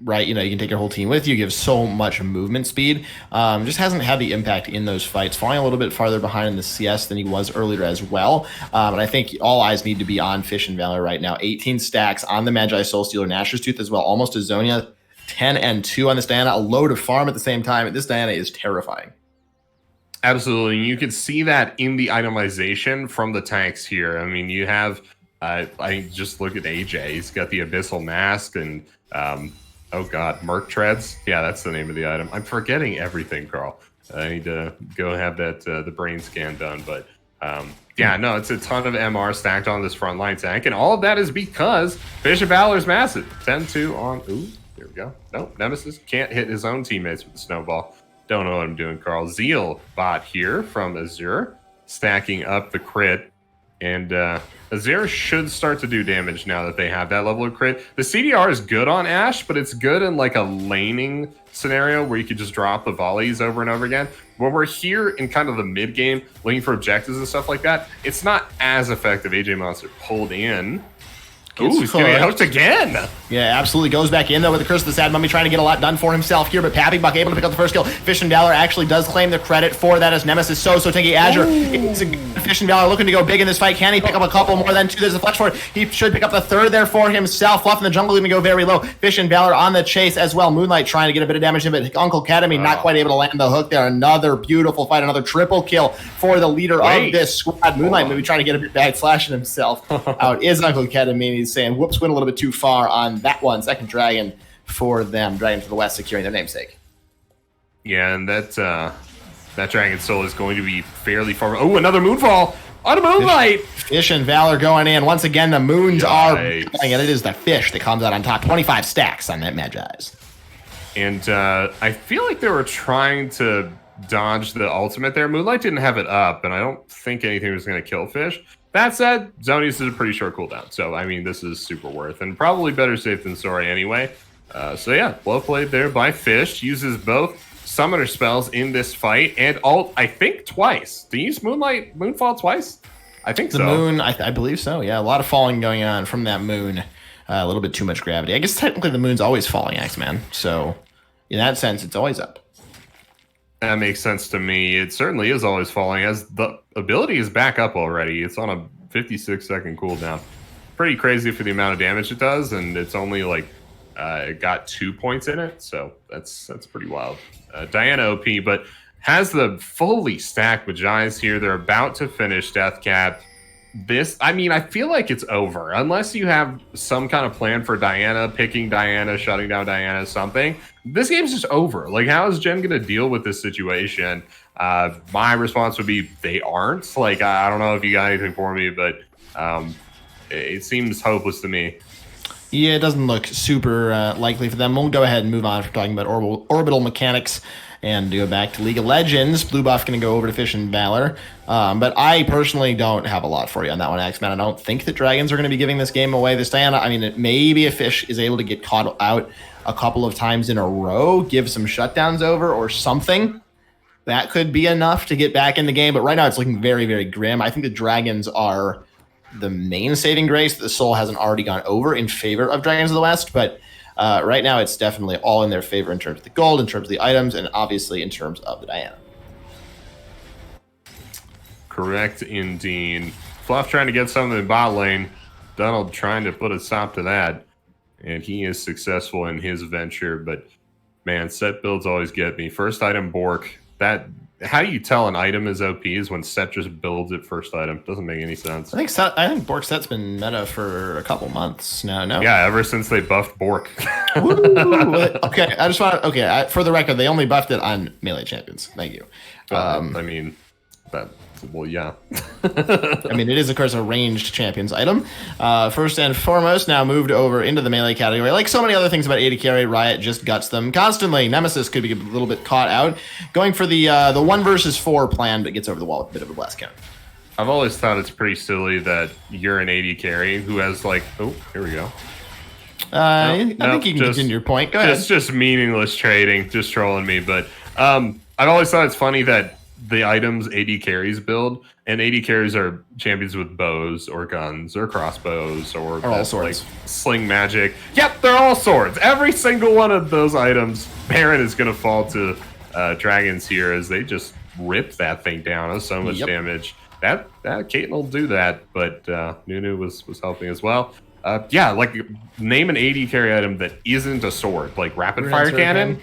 Right, you can take your whole team with you, give so much movement speed. Just hasn't had the impact in those fights, falling a little bit farther behind in the CS than he was earlier as well. And I think all eyes need to be on Fish and Valor right now. 18 stacks on the Magi Soul Stealer, Nashor's Tooth as well, almost a Zonia. 10 and 2 on this Diana, a load of farm at the same time. This Diana is terrifying. Absolutely. You can see that in the itemization from the tanks here. I mean, you have, I just look at AJ. He's got the Abyssal Mask and, oh God, Merc Treads. Yeah, that's the name of the item. I'm forgetting everything, Carl. I need to go have that the brain scan done. But yeah, no, it's a ton of MR stacked on this frontline tank. And all of that is because Fish of Valor's massive. 10-2 on, ooh, here we go. Nope, Nemesis can't hit his own teammates with the snowball. Don't know what I'm doing, Carl. Zeal bot here from Azure, stacking up the crit. And Azure should start to do damage now that they have that level of crit. The CDR is good on Ashe, but it's good in like a laning scenario where you could just drop the volleys over and over again. When we're here in kind of the mid game, looking for objectives and stuff like that, it's not as effective. AJ Monster pulled in. Ooh, he's getting hooked again. Yeah, absolutely. Goes back in, though, with the Curse of the Sad Mummy, trying to get a lot done for himself here, but Pappy Buck able to pick up the first kill. Fish and Valor actually does claim the credit for that as Nemesis so tanky. Azure. Fish and Valor looking to go big in this fight. Can he pick up a couple more than 2? There's a flex for it. He should pick up the third there for himself. Fluff in the jungle going to go very low. Fish and Valor on the chase as well. Moonlight trying to get a bit of damage in, but Uncle Academy not quite able to land the hook there. Another beautiful fight, another triple kill for the leader of this squad. Moonlight maybe trying to get a bit back, slashing himself out. Is Uncle Academy. He's saying, whoops, went a little bit too far on that one. Second dragon for them. Dragon to the West securing their namesake. Yeah, and that Dragon Soul is going to be fairly far. Oh, another Moonfall on a Moonlight! Fish and Valor going in. Once again, the moons are going, and it is the Fish that comes out on top. 25 stacks on that Magi's. And I feel like they were trying to dodge the ultimate there. Moonlight didn't have it up, and I don't think anything was going to kill Fish. That said, Zonius is a pretty short cooldown, so I mean, this is super worth, and probably better safe than sorry anyway. So yeah, well played there by Fish. Uses both summoner spells in this fight, and ult, I think, twice. Did you use Moonfall twice? I think the so. Moon, I believe so, yeah. A lot of falling going on from that Moon. A little bit too much gravity. I guess technically the Moon's always falling, X-Man, so in that sense, it's always up. That makes sense to me. It certainly is always falling, as the ability is back up already. It's on a 56-second cooldown. Pretty crazy for the amount of damage it does, and it's only like it got 2 points in it, so that's pretty wild. Diana OP, but has the fully stacked Magi's here. They're about to finish Death Cap. This, I mean, I feel like it's over unless you have some kind of plan for Diana, picking Diana, shutting down Diana, something. This game's just over. Like, how is Jen going to deal with this situation? My response would be they aren't. Like, I don't know if you got anything for me, but it seems hopeless to me. Yeah, it doesn't look super likely for them. We'll go ahead and move on from talking about orbital mechanics and go back to League of Legends. Blue buff going to go over to Fish and Valor. But I personally don't have a lot for you on that one, X-Man. I don't think that Dragons are going to be giving this game away this Diana. I mean, maybe if Fish is able to get caught out a couple of times in a row, give some shutdowns over or something, that could be enough to get back in the game. But right now it's looking very, very grim. I think the Dragons are the main saving grace that the Soul hasn't already gone over in favor of Dragons of the West, but right now it's definitely all in their favor in terms of the gold, in terms of the items, and obviously in terms of the Diana. Correct indeed. Fluff trying to get something in bot lane. Donald trying to put a stop to that. And he is successful in his venture. But, man, set builds always get me. First item, Bork. How do you tell an item is OP is when set just builds it first item. Doesn't make any sense. I think Bork set's been meta for a couple months now. No. Yeah, ever since they buffed Bork. Okay, I just want to. For the record, they only buffed it on melee champions. Thank you. Well, yeah. I mean, it is, of course, a ranged champions item. First and foremost, now moved over into the melee category. Like so many other things about AD carry, Riot just guts them constantly. Nemesis could be a little bit caught out. Going for the 1 versus 4 plan, but gets over the wall with a bit of a blast count. I've always thought it's pretty silly that you're an AD carry who has, like... Oh, here we go. I think you can continue your point. Go ahead. It's just meaningless trading, just trolling me. But I've always thought it's funny that the items AD carries build, and AD carries are champions with bows or guns or crossbows or all swords. Like sling magic. Yep, they're all swords. Every single one of those items, Baron is going to fall to dragons here as they just rip that thing down. That's so much damage. That Caitlyn will do that, but Nunu was helping as well. Like name an AD carry item that isn't a sword, like rapid fire cannon.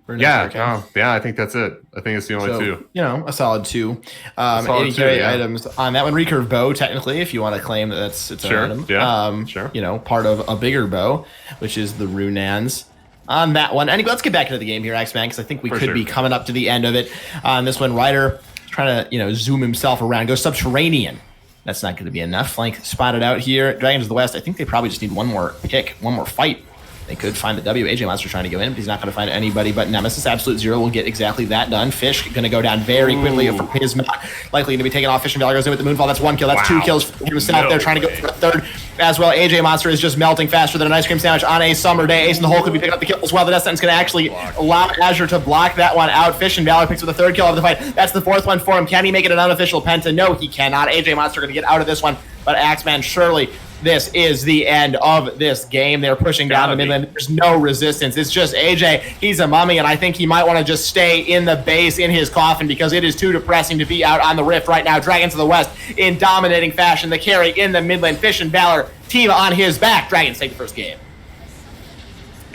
I think that's it. I think it's the only two. A solid 2. AD carry items on that one. Recurve bow, technically, if you want to claim that it's an item. Yeah, sure. Part of a bigger bow, which is the Runans. On that one, anyway, let's get back into the game here, X-Man, because I think we could be coming up to the end of it. On this one, Ryder trying to zoom himself around, go subterranean. That's not going to be enough. Flank spotted out here. Dragons of the West, I think they probably just need one more pick, one more fight. They could find the W. AJ Monster trying to go in, but he's not going to find anybody but Nemesis. Absolute Zero will get exactly that done. Fish going to go down very quickly from his mount. Likely to be taken off. Fish and Valor goes in with the Moonfall. That's 1 kill. That's 2 kills for himself. They're trying to go for a third as well. AJ Monster is just melting faster than an ice cream sandwich on a summer day. Ace in the hole could be picking up the kill as well. The Death Sentence going to actually allow Azure to block that one out. Fish and Valor picks up the 3rd kill of the fight. That's the 4th one for him. Can he make it an unofficial penta? No, he cannot. AJ Monster going to get out of this one, but Axeman surely. This is the end of this game. They're pushing down the Midland. There's no resistance. It's just AJ. He's a mummy, and I think he might want to just stay in the base in his coffin because it is too depressing to be out on the Rift right now. Dragons of the West in dominating fashion. The carry in the Midland. Fish and Valor. Team on his back. Dragons take the first game.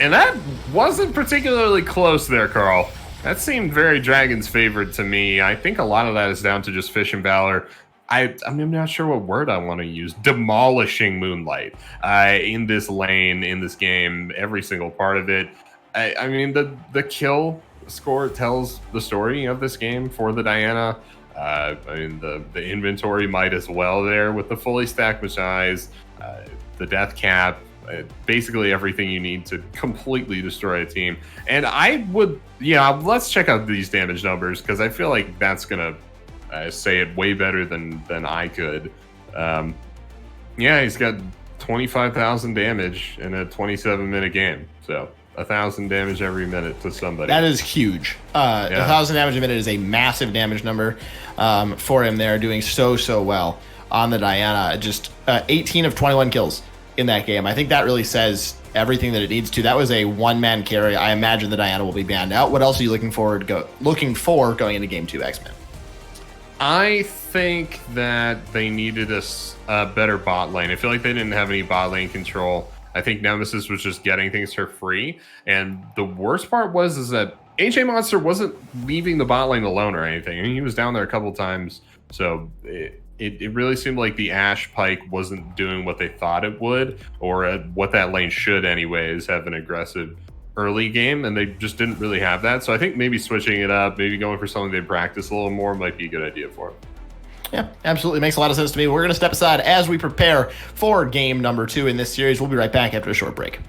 And that wasn't particularly close there, Carl. That seemed very Dragons favored to me. I think a lot of that is down to just Fish and Valor. I'm not sure what word I want to use. Demolishing Moonlight in this lane, in this game, every single part of it. I mean, the kill score tells the story of this game for the Diana. I mean, the inventory might as well there with the fully stacked Machais, the death cap, basically everything you need to completely destroy a team. And I would, let's check out these damage numbers because I feel like that's going to say it way better than I could. He's got 25,000 damage in a 27-minute game. So 1,000 damage every minute to somebody. That is huge. 1,000 damage a minute is a massive damage number for him there, doing so well on the Diana. Just 18 of 21 kills in that game. I think that really says everything that it needs to. That was a one-man carry. I imagine the Diana will be banned out. What else are you looking for going into Game 2, X-Men? I think that they needed a better bot lane. I feel like they didn't have any bot lane control. I think Nemesis was just getting things for free. And the worst part is that AJ Monster wasn't leaving the bot lane alone or anything. I mean, he was down there a couple times. So it really seemed like the Ashe Pike wasn't doing what they thought it would, or what that lane should anyways, have an aggressive early game, and they just didn't really have that. So I think maybe switching it up, maybe going for something they practice a little more might be a good idea for them. Yeah, absolutely. Makes a lot of sense to me. We're going to step aside as we prepare for game number 2 in this series. We'll be right back after a short break.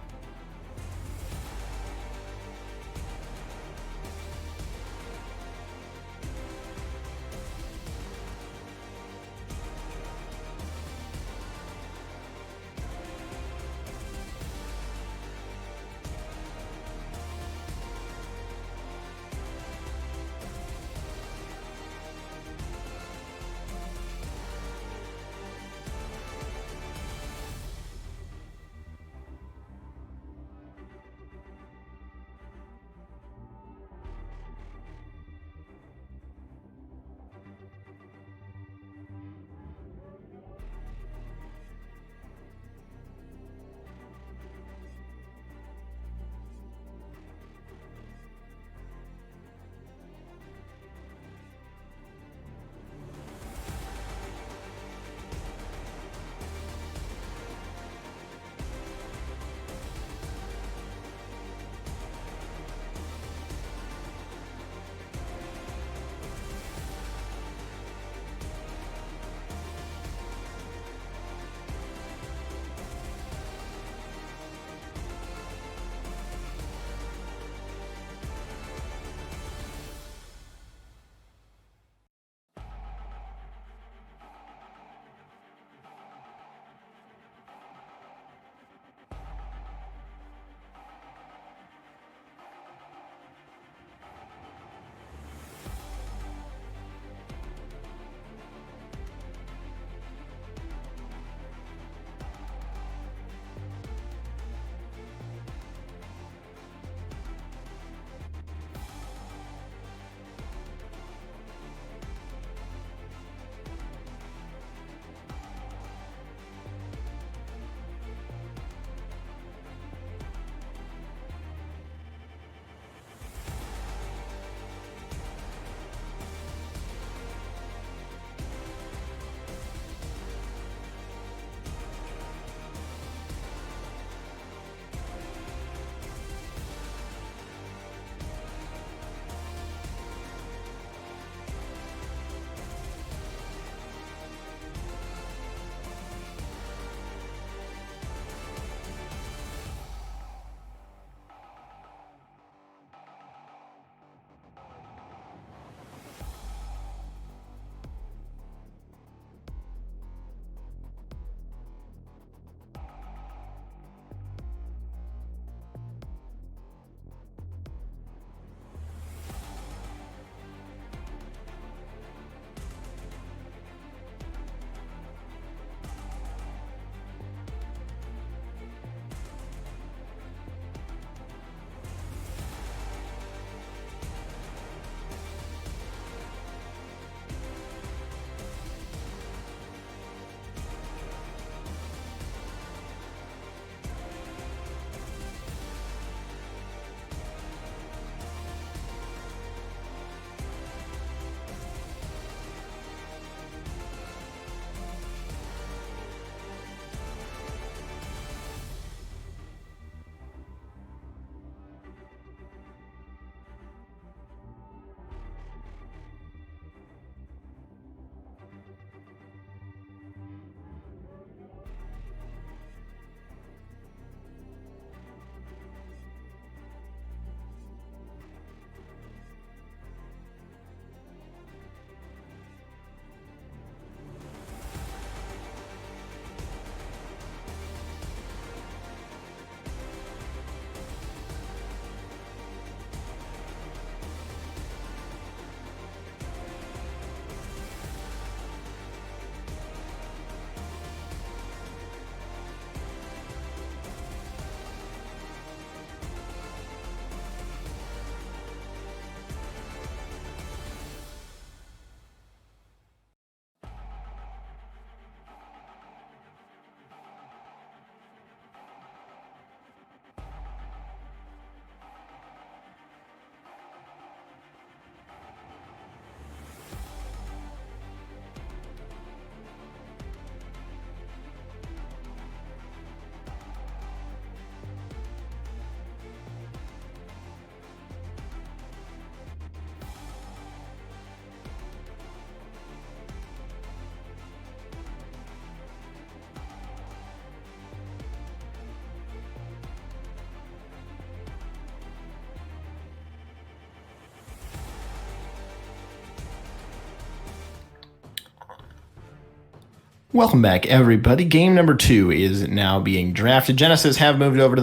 Welcome back, everybody. Game number 2 is now being drafted. Genesis have moved over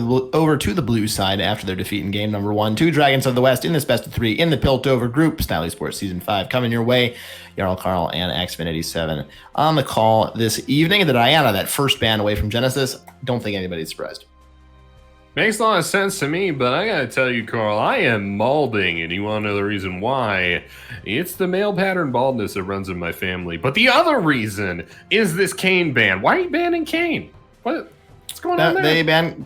to the blue side after their defeat in game number 1 to Dragons of the West in this best of 3 in the Piltover group. Style Esports Season 5 coming your way. Jarl Carl and Xfinity7 on the call this evening. The Diana, that first ban away from Genesis. Don't think anybody's surprised. Makes a lot of sense to me, but I gotta tell you, Carl, I am balding, and you want to know the reason why? It's the male pattern baldness that runs in my family. But the other reason is this Kane ban. Why are you banning Kane? What's going on there?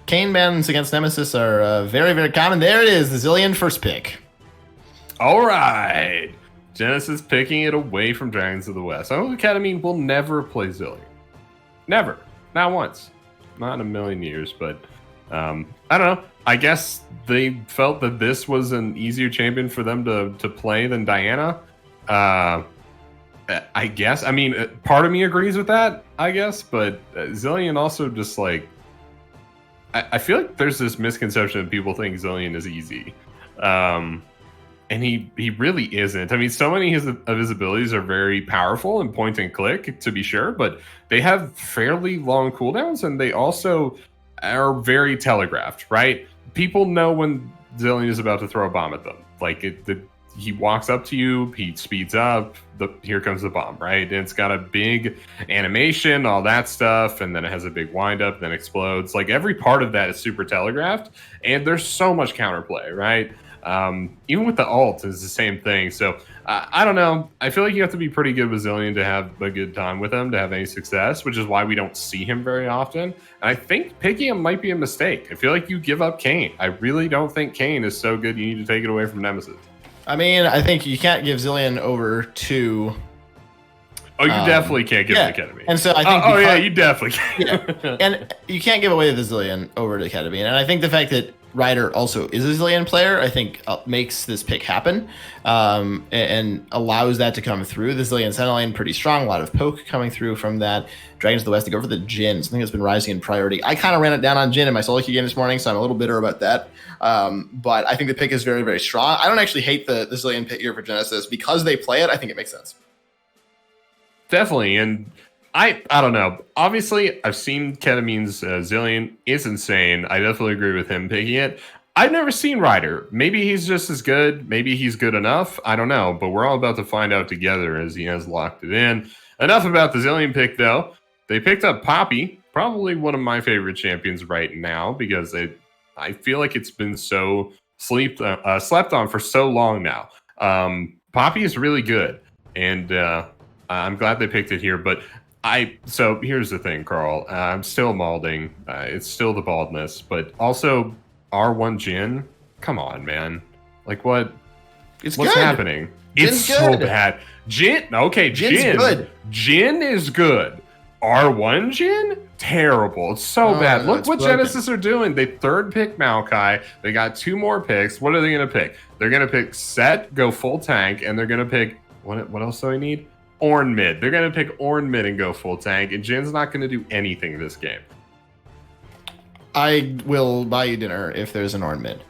Kane bans against Nemesis are very, very common. There it is, the Zilean first pick. All right. Genesis picking it away from Dragons of the West. I know Academy will never play Zilean. Never. Not once. Not in a million years, but... I don't know. I guess they felt that this was an easier champion for them to play than Diana. I guess. I mean, part of me agrees with that, I guess. But Zilean also just like... I feel like there's this misconception that people think Zilean is easy. And he really isn't. I mean, so many of his abilities are very powerful and point and click, to be sure. But they have fairly long cooldowns, and they also... are very telegraphed, right? People know when Zilean is about to throw a bomb at them. Like, he walks up to you, he speeds up, here comes the bomb, right? And it's got a big animation, all that stuff, and then it has a big windup, then explodes. Like, every part of that is super telegraphed, and there's so much counterplay, right? Even with the ult, is the same thing. So, I don't know. I feel like you have to be pretty good with Zilean to have a good time with him, to have any success, which is why we don't see him very often. And I think picking him might be a mistake. I feel like you give up Kane. I really don't think Kane is so good you need to take it away from Nemesis. I mean, I think you can't give Zilean over to... Oh, you definitely can't give it to Academy. And so I think... yeah, you definitely can. Yeah. And you can't give away the Zilean over to Academy. And I think the fact that Ryder also is a Zilean player, I think makes this pick happen and allows that to come through. The Zilean center lane pretty strong, a lot of poke coming through from that. Dragons of the West to go for the Jhin, something that's been rising in priority. I kind of ran it down on Jhin in my solo queue game this morning, so I'm a little bitter about that. But I think the pick is very, very strong. I don't actually hate the Zilean pick here for Genesis. Because they play it, I think it makes sense. Definitely, and I don't know. Obviously, I've seen Ketamine's Zilean. It's insane. I definitely agree with him picking it. I've never seen Ryder. Maybe he's just as good. Maybe he's good enough. I don't know. But we're all about to find out together as he has locked it in. Enough about the Zilean pick, though. They picked up Poppy, probably one of my favorite champions right now, because I feel like it's been so slept on for so long now. Poppy is really good, and I'm glad they picked it here, but so here's the thing, Carl. I'm still balding. It's still the baldness, but also R1 Jhin. Come on, man. Like what? What's good. happening? Jin's it's so bad. Jhin. Okay, Jin's good. Jhin is good. R1 Jhin? Terrible. It's so bad. No, Look what broken. Genesis are doing. They third pick Maokai. They got 2 more picks. What are they going to pick? They're going to pick Set, go full tank, and they're going to pick what else do I need? Ornn mid. They're going to pick Ornn mid and go full tank, and Jin's not going to do anything this game. I will buy you dinner if there's an Ornn mid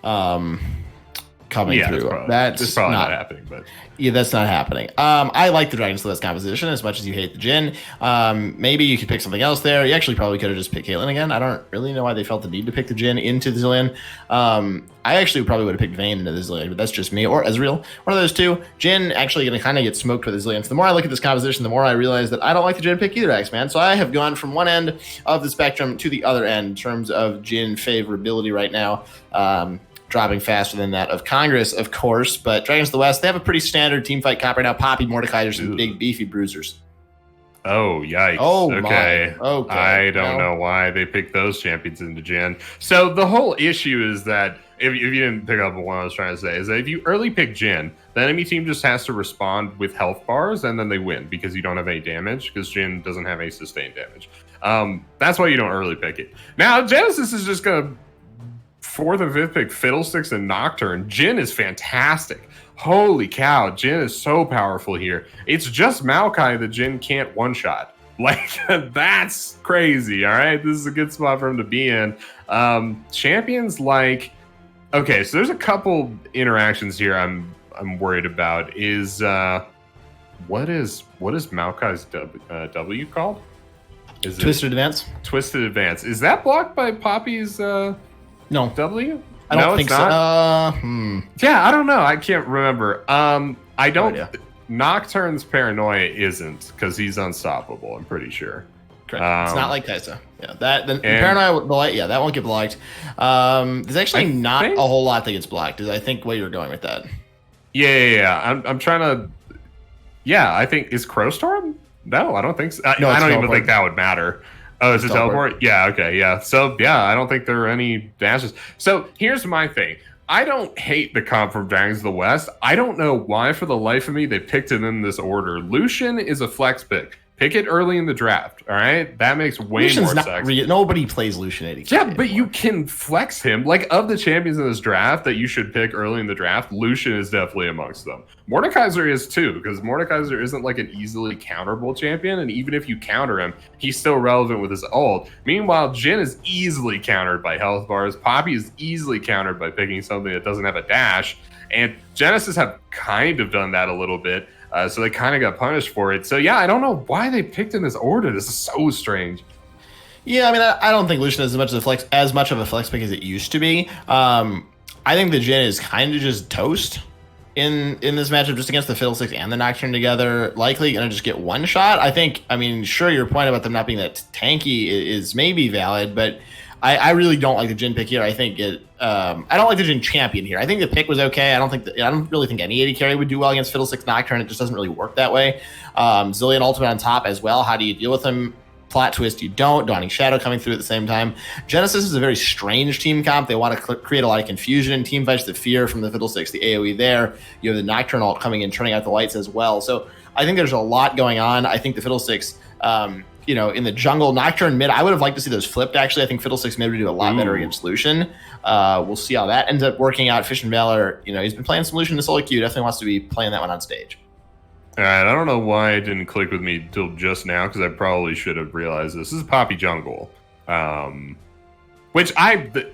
coming through. That's probably not happening, but yeah, that's not happening. I like the Dragons of the West composition as much as you hate the Jhin. Maybe you could pick something else there. You actually probably could have just picked Caitlyn again. I don't really know why they felt the need to pick the Jhin into the Zilean. I actually probably would have picked Vayne into the Zilean, but that's just me. Or Ezreal. One of those two. Jhin actually going to kind of get smoked with the Zilean. So the more I look at this composition, the more I realize that I don't like the Jhin pick either, X-Man. So I have gone from one end of the spectrum to the other end in terms of Jhin favorability right now. Dropping faster than that of Congress, of course. But Dragons of the West, they have a pretty standard team fight comp right now. Poppy, Mordecai, there's some big, beefy bruisers. Oh, yikes. Oh, okay. My. Okay. I don't know why they picked those champions into Jhin. So the whole issue is that, if you didn't pick up on what I was trying to say, is that if you early pick Jhin, the enemy team just has to respond with health bars, and then they win because you don't have any damage, because Jhin doesn't have any sustained damage. That's why you don't early pick it. Now, Genesis is just going to 4th and 5th pick Fiddlesticks and Nocturne. Jhin is fantastic. Holy cow, Jhin is so powerful here. It's just Maokai that Jhin can't one-shot. Like, that's crazy, all right? This is a good spot for him to be in. Champions like... Okay, so there's a couple interactions here I'm worried about. Is what is Maokai's W called? Is Twisted Advance? Twisted Advance. Is that blocked by Poppy's No. W? I don't think it's not? so. Yeah, I don't know. I can't remember. I don't. idea. Nocturne's Paranoia isn't, because he's unstoppable, I'm pretty sure. Correct. It's not like Kaisa. Yeah, the Paranoia, the light, yeah, that won't get blocked. There's actually not a whole lot that gets blocked. Is I think where you're going with that. Yeah. I'm trying to. Yeah, I think is Crowstorm. No, I don't think so. No, I don't even teleport. think that would matter. Oh, is it teleport? Yeah. Okay. Yeah. So yeah, I don't think there are any dashes. So here's my thing. I don't hate the comp from Dragons of the West. I don't know why, for the life of me, they picked it in this order. Lucian is a flex pick. Pick it early in the draft, all right? That makes way Lucian's more not sense. nobody plays Lucian 80. Yeah, but you can flex him. Like, of the champions in this draft that you should pick early in the draft, Lucian is definitely amongst them. Mordekaiser is too, because Mordekaiser isn't like an easily counterable champion, and even if you counter him, he's still relevant with his ult. Meanwhile, Jhin is easily countered by health bars. Poppy is easily countered by picking something that doesn't have a dash, and Genesis have kind of done that a little bit. So they kind of got punished for it. So yeah, I don't know why they picked in this order. This is so strange. Yeah, I mean, I don't think Lucian is as much of a flex pick as it used to be. I think the Jhin is kind of just toast in this matchup, just against the Fiddlesticks and the Nocturne together. Likely going to just get one shot. I mean, sure, your point about them not being that tanky is maybe valid, but I really don't like the Jhin pick here. I think I don't like the Jhin champion here. I think the pick was okay. I don't really think any AD carry would do well against Fiddlesticks Nocturne. It just doesn't really work that way. Zillion ultimate on top as well. How do you deal with them? Plot twist, you don't. Dawning Shadow coming through at the same time. Genesis is a very strange team comp. They want to create a lot of confusion in team fights. The fear from the Fiddlesticks, the AoE there. You have the Nocturne ult coming in, turning out the lights as well. So I think there's a lot going on. I think the Fiddlesticks, in the jungle, Nocturne mid, I would have liked to see those flipped, actually. I think Fiddlesticks mid would do a lot better against Lucian. We'll see how that ends up working out. Fish and Valor, he's been playing some Lucian to solo queue. Definitely wants to be playing that one on stage. All right, I don't know why it didn't click with me till just now, because I probably should have realized this. This is Poppy Jungle. Which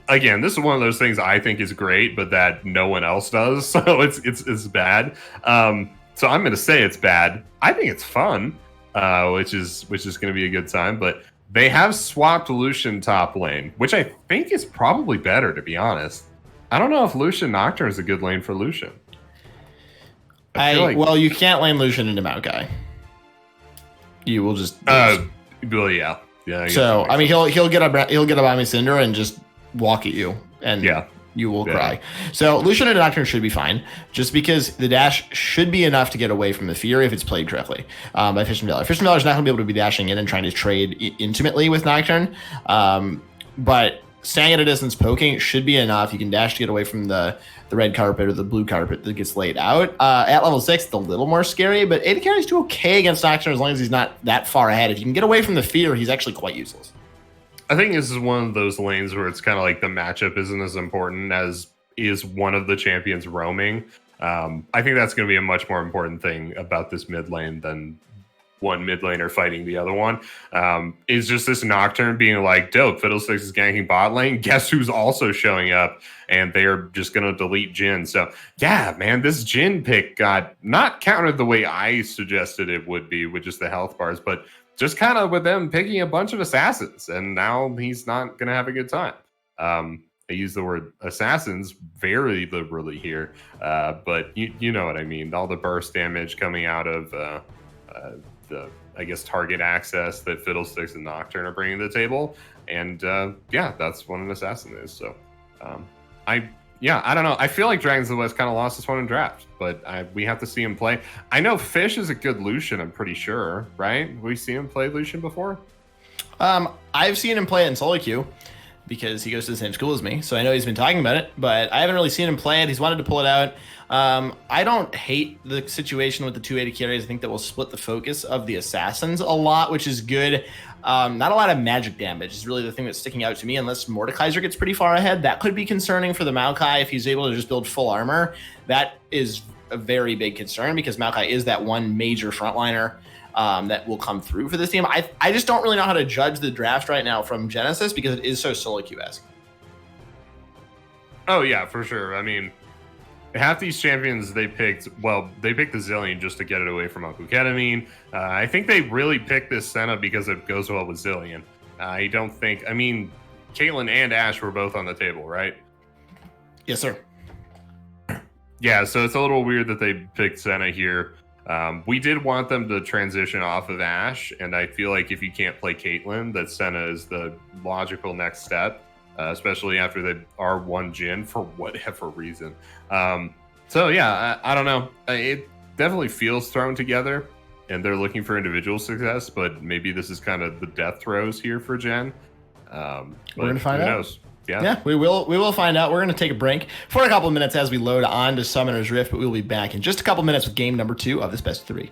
again, this is one of those things I think is great, but that no one else does. So it's bad. So I'm going to say it's bad. I think it's fun. Which is going to be a good time. But they have swapped Lucian top lane, which I think is probably better, to be honest. I don't know if Lucian Nocturne is a good lane for Lucian. Well, you can't lane Lucian into Maokai. You will just. Well, yeah. So I mean, he'll get a Bami Cinder and just walk at you, and you will cry. So Lucian and Nocturne should be fine, just because the dash should be enough to get away from the fear if it's played correctly by Fish and Valor. Fish and Valor is not going to be able to be dashing in and trying to trade intimately with Nocturne, but staying at a distance, poking should be enough. You can dash to get away from the red carpet or the blue carpet that gets laid out. At level 6, it's a little more scary, but AD carry is okay against Nocturne as long as he's not that far ahead. If you can get away from the fear, he's actually quite useless. I think this is one of those lanes where it's kind of like the matchup isn't as important as is one of the champions roaming. I think that's going to be a much more important thing about this mid lane than one mid laner fighting the other one. Is just this Nocturne being like, dope, Fiddlesticks is ganking bot lane. Guess who's also showing up? And they're just going to delete Jhin. So, yeah, man, this Jhin pick got not countered the way I suggested it would be with just the health bars, but just kind of with them picking a bunch of assassins. And now he's not going to have a good time. I use the word assassins very liberally here, but you know what I mean. All the burst damage coming out of the, I guess, target access that Fiddlesticks and Nocturne are bringing to the table. And that's what an assassin is. So I don't know. I feel like Dragons of the West kind of lost this one in draft, but we have to see him play. I know Fish is a good Lucian, I'm pretty sure, right? Have we seen him play Lucian before? I've seen him play it in solo queue because he goes to the same school as me, so I know he's been talking about it, but I haven't really seen him play it. He's wanted to pull it out. I don't hate the situation with the 280 carries. I think that will split the focus of the assassins a lot, which is good. Not a lot of magic damage is really the thing that's sticking out to me, unless Mordekaiser gets pretty far ahead. That could be concerning for the Maokai if he's able to just build full armor. That is a very big concern because Maokai is that one major frontliner that will come through for this team. I just don't really know how to judge the draft right now from Genesis because it is so solo queue-esque. Oh, yeah, for sure. I mean, half these champions they picked the Zillion just to get it away from Uncle Ketamine. I think they really picked this Senna because it goes well with Zillion. I don't think, I mean, Caitlyn and Ashe were both on the table, right? Yes, sir. Yeah, so it's a little weird that they picked Senna here. We did want them to transition off of Ashe, and I feel like if you can't play Caitlyn, that Senna is the logical next step, especially after they R1 Jhin for whatever reason. So yeah, I don't know. It definitely feels thrown together, and they're looking for individual success, but maybe this is kind of the death throes here for Jen. We're gonna find out. Knows? Yeah, we will find out. We're going to take a break for a couple of minutes as we load on to Summoner's Rift, but we'll be back in just a couple minutes with game number 2 of this best of 3.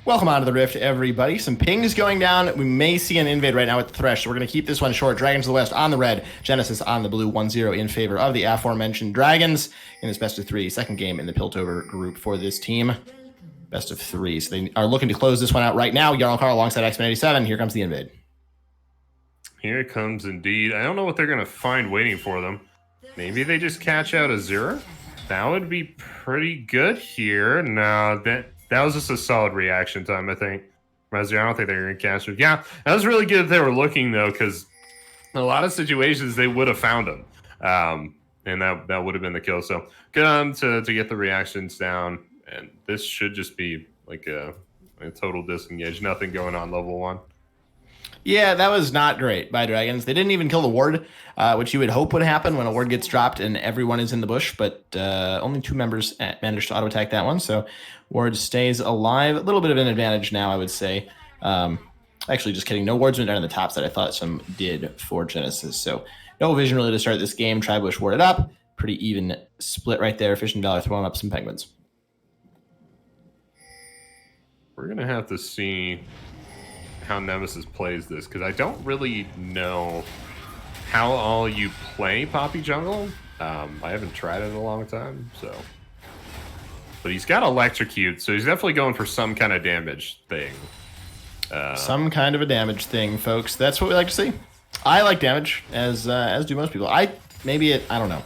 Welcome on to the Rift, everybody. Some pings going down. We may see an invade right now with the Thresh, so we're going to keep this one short. Dragons of the West on the red, Genesis on the blue, 1-0 in favor of the aforementioned Dragons in this best of 3, second game in the Piltover group for this team. Best of 3. So they are looking to close this one out right now. Jarl Carl alongside X-Men87. Here comes the invade. Here it comes indeed. I don't know what they're going to find waiting for them. Maybe they just catch out Azura? That would be pretty good here. No, that was just a solid reaction time, I think. I don't think they were going to catch it. Yeah, that was really good that they were looking, though, because in a lot of situations, they would have found him. And that would have been the kill. So good on to get the reactions down. And this should just be like a total disengage. Nothing going on level 1. Yeah, that was not great by Dragons. They didn't even kill the ward, which you would hope would happen when a ward gets dropped and everyone is in the bush, but only 2 members managed to auto-attack that one, so ward stays alive. A little bit of an advantage now, I would say. Actually, just kidding. No wards went down in the top side. I thought some did for Genesis, so no vision really to start this game. Tribush warded up. Pretty even split right there. Fish and Valor throwing up some penguins. We're going to have to see how Nemesis plays this, because I don't really know how all you play Poppy Jungle. I haven't tried it in a long time, so. But he's got Electrocute, so he's definitely going for some kind of damage thing. Some kind of a damage thing, folks. That's what we like to see. I like damage, as do most people. I don't know.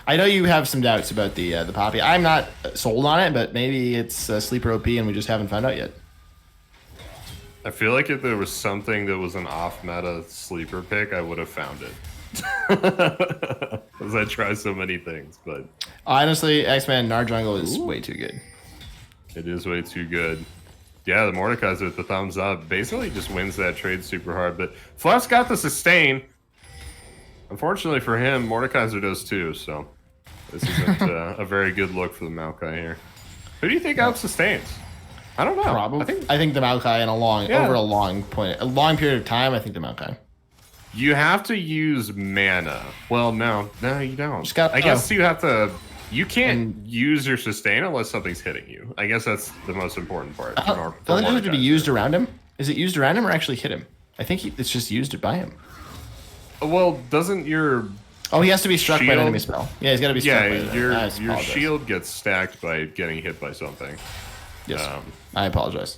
I know you have some doubts about the Poppy. I'm not sold on it, but maybe it's sleeper OP and we just haven't found out yet. I feel like if there was something that was an off-meta sleeper pick, I would have found it. Because I try so many things, but... Honestly, X-Men Gnar Jungle is way too good. It is way too good. Yeah, the Mordekaiser with the thumbs up basically just wins that trade super hard, but Fluff's got the sustain. Unfortunately for him, Mordekaiser does too, so this isn't a very good look for the Maokai here. Who do you think out sustains? I don't know. Probably. I think the Maokai in over a long period of time. I think the Maokai. You have to use mana. Well, no, you don't. I guess you have to. You can't use your sustain unless something's hitting you. I guess that's the most important part. Doesn't it have to be used around him? Is it used around him or actually hit him? I think it's just used by him. Well, doesn't your... Oh, he has to be struck by an enemy spell. Yeah, he's got to be struck by it. Your shield gets stacked by getting hit by something. Yes, I apologize.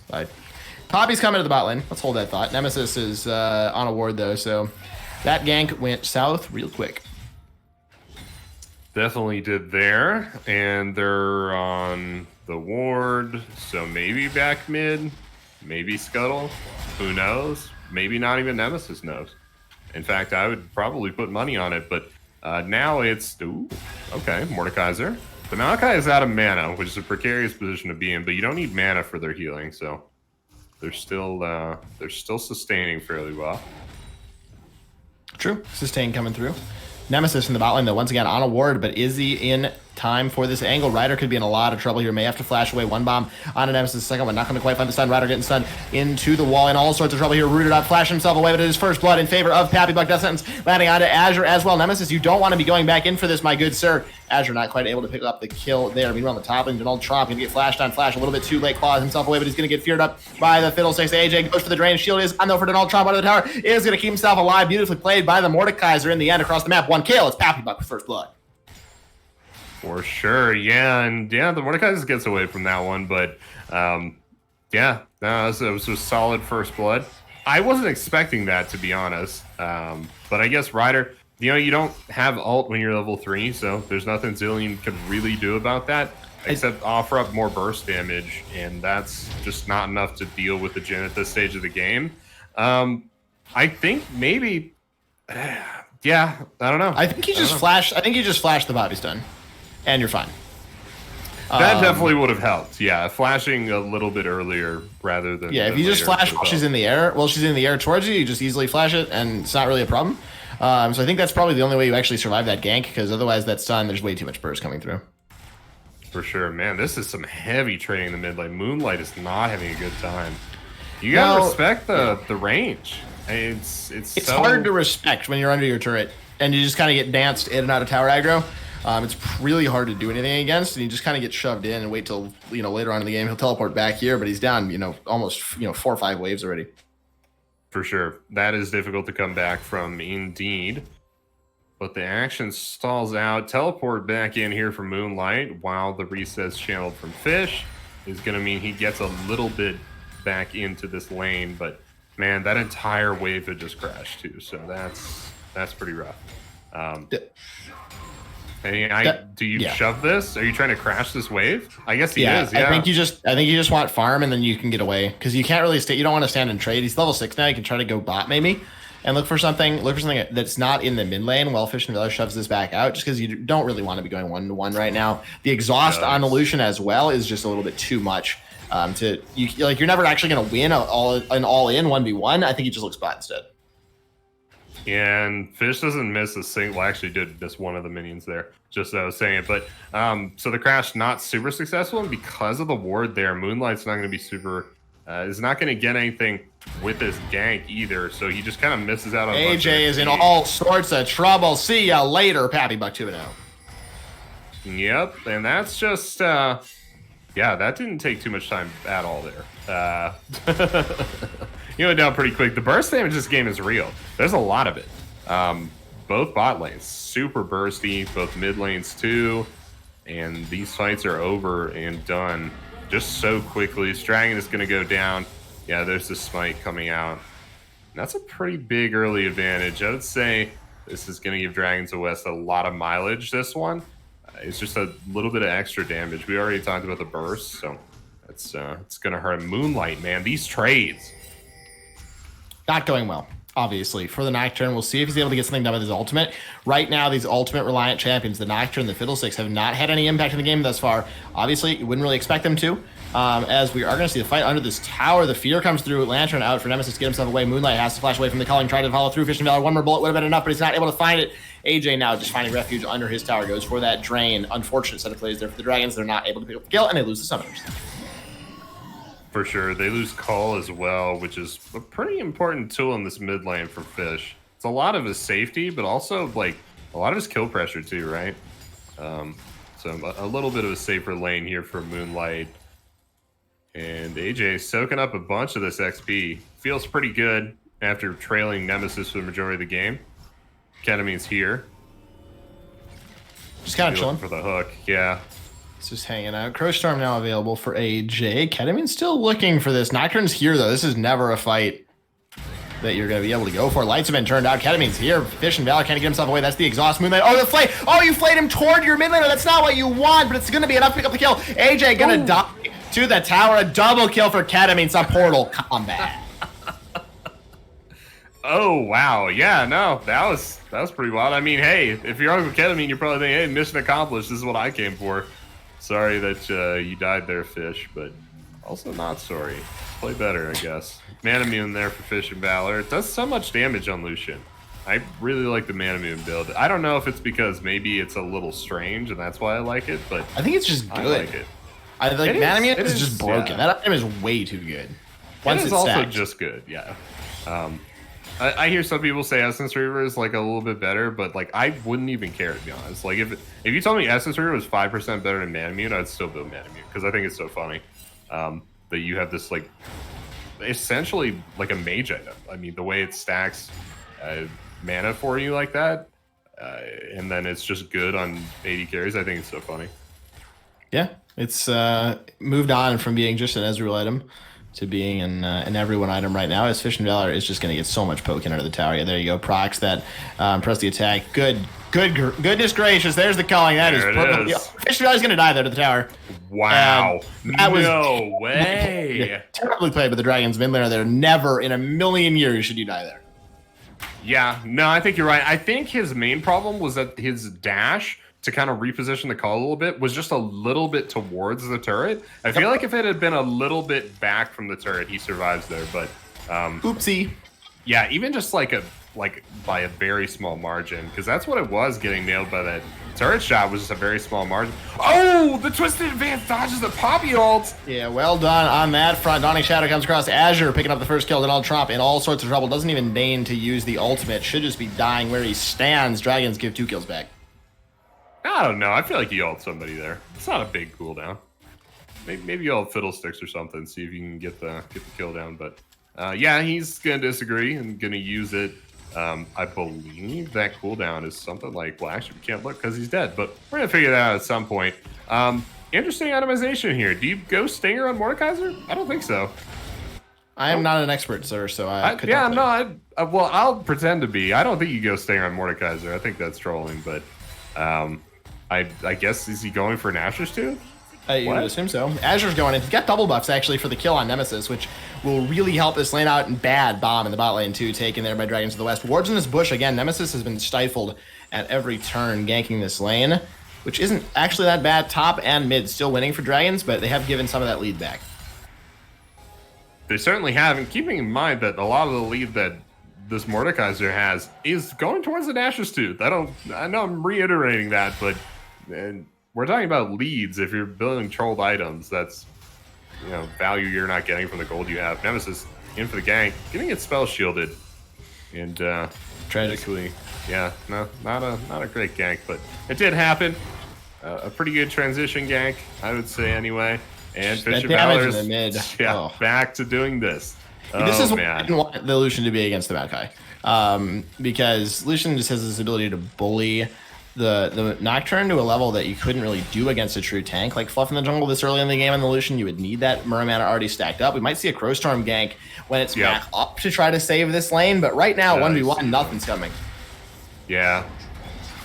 Poppy's coming to the bot lane. Let's hold that thought. Nemesis is on a ward, though, so that gank went south real quick. Definitely did there, and they're on the ward, so maybe back mid, maybe Scuttle, who knows? Maybe not even Nemesis knows. In fact, I would probably put money on it, but now it's... Ooh, okay, Mordekaiser. The Maokai is out of mana, which is a precarious position to be in, but you don't need mana for their healing, so they're still sustaining fairly well. True. Sustain coming through. Nemesis in the bot lane, though, once again on a ward, but is he in time for this angle? Ryder could be in a lot of trouble here. May have to flash away one bomb on a Nemesis. Second one, not going to quite find the stun. Ryder getting stunned into the wall in all sorts of trouble here. Rooted up, flash himself away, but it is first blood in favor of Pappy Buck. Death sentence landing onto Azure as well. Nemesis, you don't want to be going back in for this, my good sir. Azure not quite able to pick up the kill there. Meanwhile, on the top lane, Donald Trump going to get flashed on flash a little bit too late. Claws himself away, but he's going to get feared up by the Fiddlesticks. AJ goes for the drain. Shield is on though for Donald Trump under the tower. Is going to keep himself alive. Beautifully played by the Mordekaiser in the end across the map. One kill. It's Pappy Buck with first blood. For sure, yeah, and yeah, the Mordekaiser gets away from that one, but yeah, no, it was a solid first blood. I wasn't expecting that, to be honest, but I guess Ryder, you don't have ult when you're level 3, so there's nothing Zillion can really do about that, except offer up more burst damage, and that's just not enough to deal with the Jhin at this stage of the game. I think maybe, yeah, I don't know. I think you just flashed the Poppy stun. And you're fine. That definitely would have helped. Yeah, flashing a little bit earlier rather than... Yeah, if you just flash while she's in the air, towards you, you just easily flash it, and it's not really a problem. So I think that's probably the only way you actually survive that gank, because otherwise that stun, there's way too much burst coming through. For sure. Man, this is some heavy trading in the mid lane. Moonlight is not having a good time. You gotta respect the range. It's so hard to respect when you're under your turret, and you just kind of get danced in and out of tower aggro. It's really hard to do anything against, and you just kind of get shoved in and wait till later on in the game. He'll teleport back here, but he's down almost 4 or 5 waves already. For sure, that is difficult to come back from indeed. But the action stalls out. Teleport back in here from Moonlight while the resets channeled from Fish is going to mean he gets a little bit back into this lane. But man, that entire wave had just crashed too, so that's pretty rough. Do you shove this? Are you trying to crash this wave? I guess he is. Yeah. I think you just want farm and then you can get away because you can't really stay. You don't want to stand and trade. He's level 6 now. You can try to go bot maybe and look for something that's not in the mid lane while Fish and Valor shoves this back out. Just because you don't really want to be going 1-to-1 right now. The exhaust on the Lucian as well is just a little bit too much You're never actually going to win an all-in 1v1. I think he just looks bad instead. And Fish doesn't miss a single. Well, actually, did miss one of the minions there. Just as I was saying it, but so the crash not super successful, and because of the ward there, Moonlight's not going to be super. Is not going to get anything with this gank either. So he just kind of misses out on. AJ is in all sorts of trouble. See ya later, Pappy Buck 2-0. Yep, and that's just. Yeah, that didn't take too much time at all there. You went down pretty quick. The burst damage this game is real. There's a lot of it. Both bot lanes, super bursty. Both mid lanes too. And these fights are over and done just so quickly. This dragon is going to go down. Yeah, there's the smite coming out. And that's a pretty big early advantage. I would say this is going to give Dragons of West a lot of mileage, this one. It's just a little bit of extra damage. We already talked about the burst, so it's going to hurt. Moonlight, man, these trades. Not going well, obviously. For the Nocturne, we'll see if he's able to get something done with his ultimate. Right now, these ultimate-reliant champions, the Nocturne, the Fiddlesticks, have not had any impact in the game thus far. Obviously, you wouldn't really expect them to, as we are going to see the fight under this tower. The fear comes through. Lantern out for Nemesis to get himself away. Moonlight has to flash away from the culling, try to follow through. Fish and Valor, one more bullet would have been enough, but he's not able to find it. AJ now just finding refuge under his tower, goes for that drain. Unfortunate set of plays there for the Dragons. They're not able to pick up the kill, and they lose the Summoners. For sure. They lose Call as well, which is a pretty important tool in this mid lane for Fish. It's a lot of his safety, but also like a lot of his kill pressure too, right? So a little bit of a safer lane here for Moonlight. And AJ soaking up a bunch of this XP. Feels pretty good after trailing Nemesis for the majority of the game. Ketamine's here. Just kind of chilling for the hook, yeah. He's just hanging out. Crowstorm now available for AJ. Ketamine's still looking for this. Nocturne's here, though. This is never a fight that you're going to be able to go for. Lights have been turned out. Ketamine's here. Fish and Valor can't get himself away. That's the exhaust Moonlight. Oh, the flay. Oh, you flayed him toward your mid laner. That's not what you want, but it's going to be enough to pick up the kill. AJ going to die to the tower. A double kill for Ketamine. Some Portal combat. Oh, wow. Yeah, no, that was pretty wild. I mean, hey, if you're Uncle Ketamine, you're probably thinking, hey, mission accomplished. This is what I came for. Sorry that you died there, Fish, but also not sorry. Play better, I guess. Manamune there for Fish and Valor. It does so much damage on Lucian. I really like the Manamune build. I don't know if it's because maybe it's a little strange and that's why I like it, but I think it's just good. I like it. I like Manamune is just broken. Yeah. That item is way too good. Once it's also just good, yeah. I hear some people say Essence Reaver is like a little bit better, but like I wouldn't even care, to be honest. Like if you told me Essence Reaver was 5% better than Manamune, I'd still build Manamune because I think it's so funny that you have this like essentially like a mage item. I mean, the way it stacks mana for you like that, and then it's just good on 80 carries. I think it's so funny. Yeah, it's moved on from being just an Ezreal item to being an everyone item right now, as Fish and Valor is just going to get so much poking under the tower. Yeah, there you go. Procs that press the attack. Goodness gracious, there's the calling. That there is perfect. Fish and Valor's going to die there to the tower. Wow. That was no way. Terribly played by the Dragons mid laner there. Never in a million years should you die there. Yeah, no, I think you're right. I think his main problem was that his dash to kind of reposition the call a little bit was just a little bit towards the turret. I feel like if it had been a little bit back from the turret, he survives there. But oopsie. Yeah, even just like by a very small margin, because that's what it was. Getting nailed by that turret shot was just a very small margin. Oh, the twisted advance dodges the Poppy ult. Yeah, well done on that front. Dawning Shadow comes across. Azure picking up the first kill. Donald Trump in all sorts of trouble. Doesn't even deign to use the ultimate. Should just be dying where he stands. Dragons give 2 kills back. I don't know. I feel like you ult somebody there. It's not a big cooldown. Maybe you ult Fiddlesticks or something. See if you can get the kill down. But yeah, he's gonna disagree and gonna use it. I believe that cooldown is something like, well, actually we can't look because he's dead. But we're gonna figure that out at some point. Interesting itemization here. Do you go Stinger on Mordekaiser? I don't think so. I am not an expert, sir, so I could yeah, not no. Well, I'll pretend to be. I don't think you go Stinger on Mordekaiser. I think that's trolling, but. I guess, is he going for an Asher's too? You would assume so. Azure's going in. He's got double buffs, actually, for the kill on Nemesis, which will really help this lane out. And bad bomb in the bot lane, too, taken there by Dragons of the West. Wards in this bush. Again, Nemesis has been stifled at every turn, ganking this lane, which isn't actually that bad. Top and mid still winning for Dragons, but they have given some of that lead back. They certainly have, and keeping in mind that a lot of the lead that this Mordekaiser has is going towards the Nash's Tooth. I know I'm reiterating that, but we're talking about leads. If you're building trolled items, that's value you're not getting from the gold you have. Nemesis in for the gank, getting it spell shielded, and tragically, yeah, no, not a great gank, but it did happen. A pretty good transition gank, I would say, anyway. And Fisher Valor's back to doing this. This is what I didn't want the Lucian to be against the Maokai. Because Lucian just has this ability to bully the Nocturne to a level that you couldn't really do against a true tank. Like Fluff in the jungle this early in the game on the Lucian, you would need that Murray mana already stacked up. We might see a Crowstorm gank when it's back up to try to save this lane, but right now, 1v1, nothing's coming. Yeah.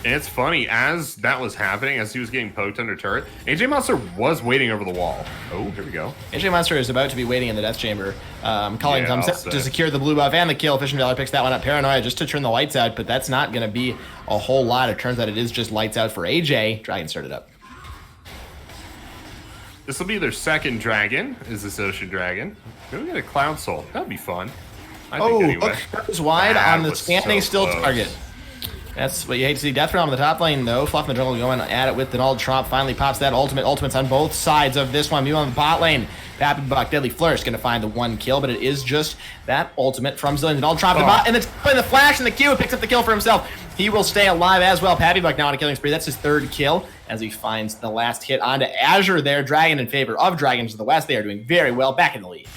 And it's funny, as that was happening, as he was getting poked under turret, AJ Monster was waiting over the wall. Oh, here we go. AJ Monster is about to be waiting in the Death Chamber. Culling comes up to secure the blue buff and the kill. Fish and Valor picks that one up. Paranoia just to turn the lights out, but that's not going to be a whole lot. It turns out it is just lights out for AJ. Dragon started up. This will be their second dragon, is this Ocean Dragon. Maybe we get a Cloud Soul. That'd be fun. I think anyway. Hook goes wide on the standing still target. That's what you hate to see. Death Realm in the top lane, though. Fluff in the jungle going at it with Donald Trump. Finally pops that ultimate. Ultimates on both sides of this one. Meanwhile, on the bot lane, Pappy Buck, Deadly Flourish going to find the one kill, but it is just that ultimate from Zillion. Donald Trump in the flash and the Q picks up the kill for himself. He will stay alive as well. Pappy Buck now on a killing spree. That's his third kill as he finds the last hit onto Azure there. Dragon in favor of Dragons of the West. They are doing very well. Back in the lead.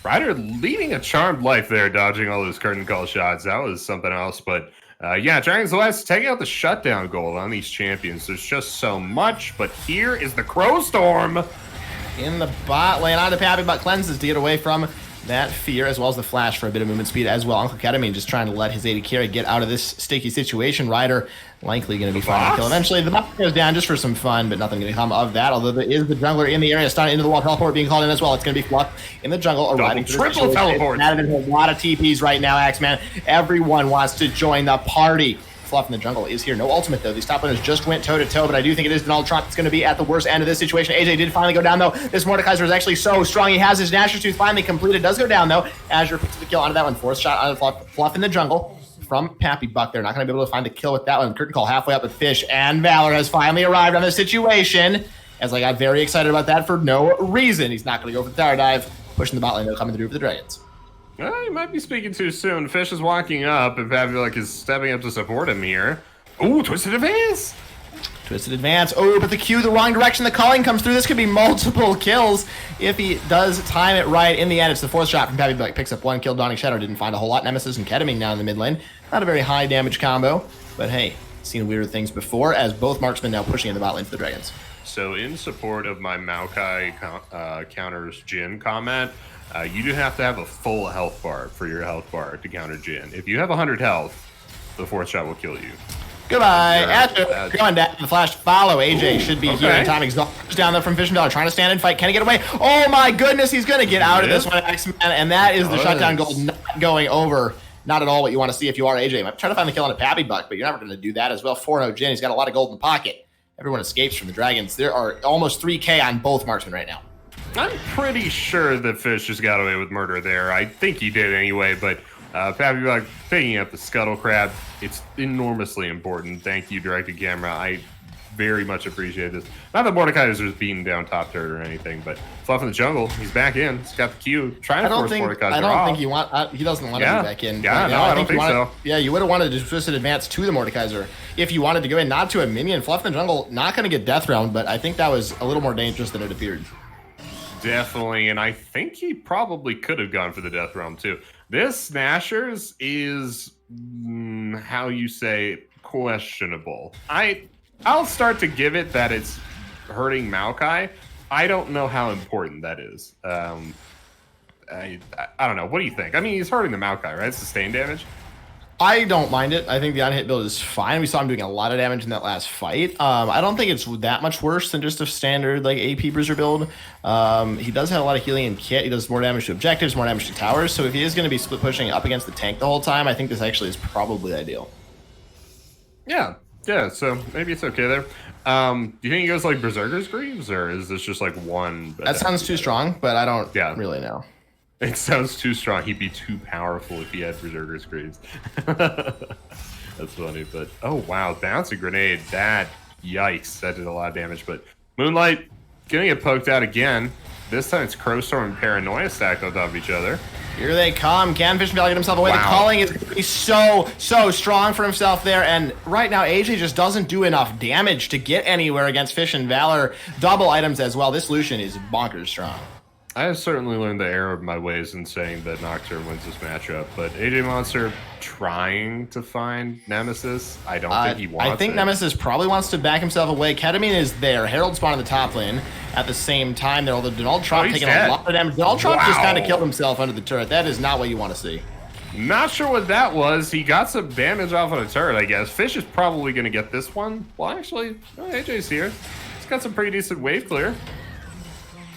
Ryder leading a charmed life there, dodging all those curtain call shots. That was something else, but Dragons of the West taking out the shutdown gold on these champions. There's just so much, but here is the Crowstorm. In the bot lane, onto Pappy Buck, cleanses to get away from that fear, as well as the flash for a bit of movement speed as well. Uncle Ketamine just trying to let his AD carry get out of this sticky situation. Ryder likely going to be finding a kill eventually. The bot goes down just for some fun, but nothing going to come of that, although there is the jungler in the area, starting into the wall. Teleport being called in as well. It's going to be Fluff in the jungle, arriving to triple teleport. Added a lot of TPs right now, Axeman. Everyone wants to join the party. Fluff in the jungle is here. No ultimate, though. These top laners just went toe-to-toe, but I do think it is Donald Trump that's going to be at the worst end of this situation. AJ did finally go down, though. This Mordekaiser is actually so strong. He has his Nash's Tooth finally completed. Does go down, though. Azure picks the kill onto that one. Fourth shot onto Fluff in the jungle from Pappy Buck. They're not going to be able to find the kill with that one. Curtain call halfway up with Fish, and Valor has finally arrived on this situation, as I got very excited about that for no reason. He's not going to go for the tower dive. Pushing the bot lane, though, coming through for the Dragons. You might be speaking too soon. Fish is walking up, and Pappy Buck is stepping up to support him here. Ooh, Twisted Advance! Twisted Advance. Oh, but the Q, the wrong direction. The calling comes through. This could be multiple kills if he does time it right. In the end, it's the fourth shot from Pappy Buck. Picks up one kill. Dawning Shadow didn't find a whole lot. Nemesis and Ketamine now in the mid lane. Not a very high damage combo, but hey, seen weirder things before, as both marksmen now pushing in the bot lane for the Dragons. So in support of my Maokai counters Jhin comment, you do have to have a full health bar for your health bar to counter Jhin. If you have 100 health, the fourth shot will kill you. Goodbye. Azure going down. The flash follow. AJ should be here in time. Exhaust down there from Fish and Valor, trying to stand and fight. Can he get away? Oh my goodness, he's going to get out of this one, X-Man, and that is the shutdown gold not going over. Not at all what you want to see if you are AJ. I'm trying to find the kill on a Pappy Buck, but you're never going to do that as well. 4-0 Jhin. He's got a lot of gold in the pocket. Everyone escapes from the Dragons. There are almost 3K on both marksmen right now. I'm pretty sure that Fish just got away with murder there. I think he did anyway, but Pappy Buck picking up the Scuttle Crab. It's enormously important. Thank you, Directed Camera. I very much appreciate this. Not that Mordecai is just beating down top turret or anything, but Fluff in the jungle. He's back in. He's got the Q. Trying to force Mordecai off. I don't think you want. He doesn't want to be back in. Yeah, no, I don't think so. Yeah, you would have wanted to twist an advance to the Mordekaiser if you wanted to go in, not to a minion. Fluff in the jungle, not going to get death round, but I think that was a little more dangerous than it appeared. Definitely, and I think he probably could have gone for the death realm too. This Nashers is, how you say, questionable. I'll start to give it that it's hurting Maokai. I don't know how important that is. I don't know. What do you think? I mean, he's hurting the Maokai, right? Sustained damage? I don't mind it. I think the on-hit build is fine. We saw him doing a lot of damage in that last fight. I don't think it's that much worse than just a standard like AP Bruiser build. He does have a lot of healing in kit. He does more damage to objectives, more damage to towers. So if he is going to be split pushing up against the tank the whole time, I think this actually is probably ideal. Yeah. So maybe it's okay there. Do you think he goes like Berserker's Greaves, or is this just like one? That sounds too strong, but I don't really know. It sounds too strong. He'd be too powerful if he had Berserker Screams. That's funny, but oh wow, bouncing grenade. That, yikes, that did a lot of damage. But Moonlight gonna get poked out again. This time it's Crowstorm and Paranoia stacked on top of each other. Here they come. Can Fish and Valley get himself away? Wow. The calling is going to be so strong for himself there. And right now, AJ just doesn't do enough damage to get anywhere against Fish and Valor. Double items as well. This Lucian is bonkers strong. I have certainly learned the error of my ways in saying that Nocturne wins this matchup, but AJ Monster trying to find Nemesis. I don't think he wants I think it. Nemesis probably wants to back himself away. Ketamine is there. Herald spawn in the top lane at the same time there, although Donald Trump taking a lot of damage. Donald Trump just kind of killed himself under the turret. That is not what you want to see. Not sure what that was. He got some damage off of the turret, I guess. Fish is probably going to get this one. Well, actually, AJ's here. He's got some pretty decent wave clear.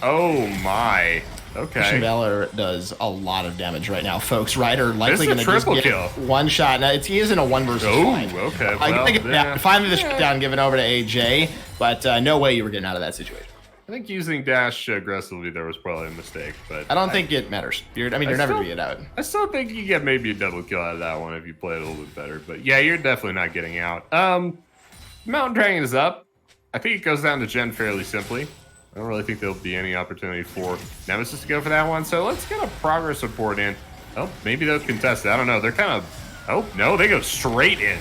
Oh my. Okay. Fish and Valor does a lot of damage right now, folks. Ryder likely going to just get kill. one shot. Now, he is in a 1 versus 5. Okay. I think finally the shut down given over to AJ, but no way you were getting out of that situation. I think using dash aggressively there was probably a mistake, but I don't think it matters. You're never going to get out. I still think you get maybe a double kill out of that one if you play it a little bit better. But yeah, you're definitely not getting out. Mountain Dragon is up. I think it goes down to Gen fairly simply. I don't really think there'll be any opportunity for Nemesis to go for that one. So let's get a progress report in. Oh, maybe they'll contest it. I don't know. They're kind of... Oh, no, they go straight in.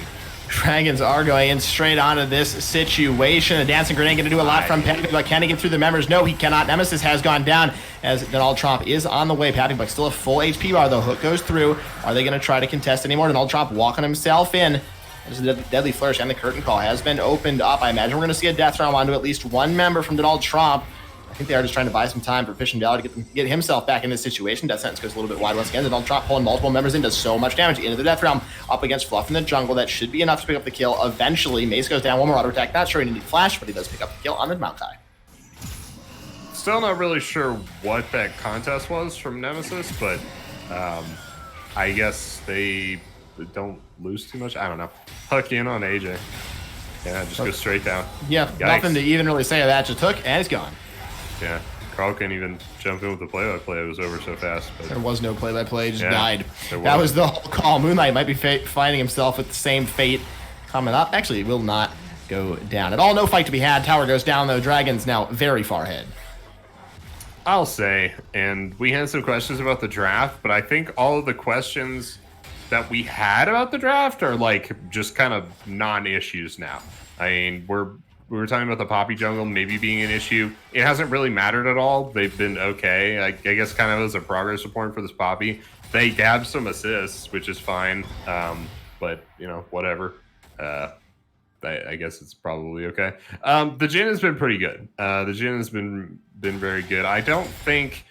Dragons are going in straight onto this situation. A dancing grenade going to do a lot from Pappy, but can he get through the members? No, he cannot. Nemesis has gone down as Donald Trump is on the way. Pappy, but still a full HP bar, though. Hook goes through. Are they going to try to contest anymore? Donald Trump walking himself in. There's a deadly flourish, and the curtain call has been opened up. I imagine we're going to see a death round onto at least one member from Donald Trump. I think they are just trying to buy some time for Fish and Valor to get himself back in this situation. Death sentence goes a little bit wide once again. Donald Trump pulling multiple members in, does so much damage into the death realm up against Fluff in the jungle. That should be enough to pick up the kill. Eventually, Mace goes down. One more auto attack. Not sure he needed flash, but he does pick up the kill on the Maokai. Still not really sure what that contest was from Nemesis, but I guess they don't lose too much. I don't know. Hook in on AJ. Yeah, just go straight down. Yeah, Yikes. Nothing to even really say of that. Just hook, and it's gone. Yeah, Carl couldn't even jump in with the play-by-play. It was over so fast. But there was no play-by-play. Just died. Was. That was the whole call. Moonlight might be finding himself with the same fate coming up. Actually, it will not go down at all. No fight to be had. Tower goes down, though. Dragons now very far ahead. I'll say, and we had some questions about the draft, but I think all of the questions that we had about the draft are like just kind of non-issues now. I mean, we were talking about the Poppy jungle maybe being an issue. It hasn't really mattered at all. They've been okay. I guess kind of as a progress report for this Poppy. They gabbed some assists, which is fine. But, you know, whatever. I guess it's probably okay. The Jhin has been pretty good. The Jhin has been very good. I don't think...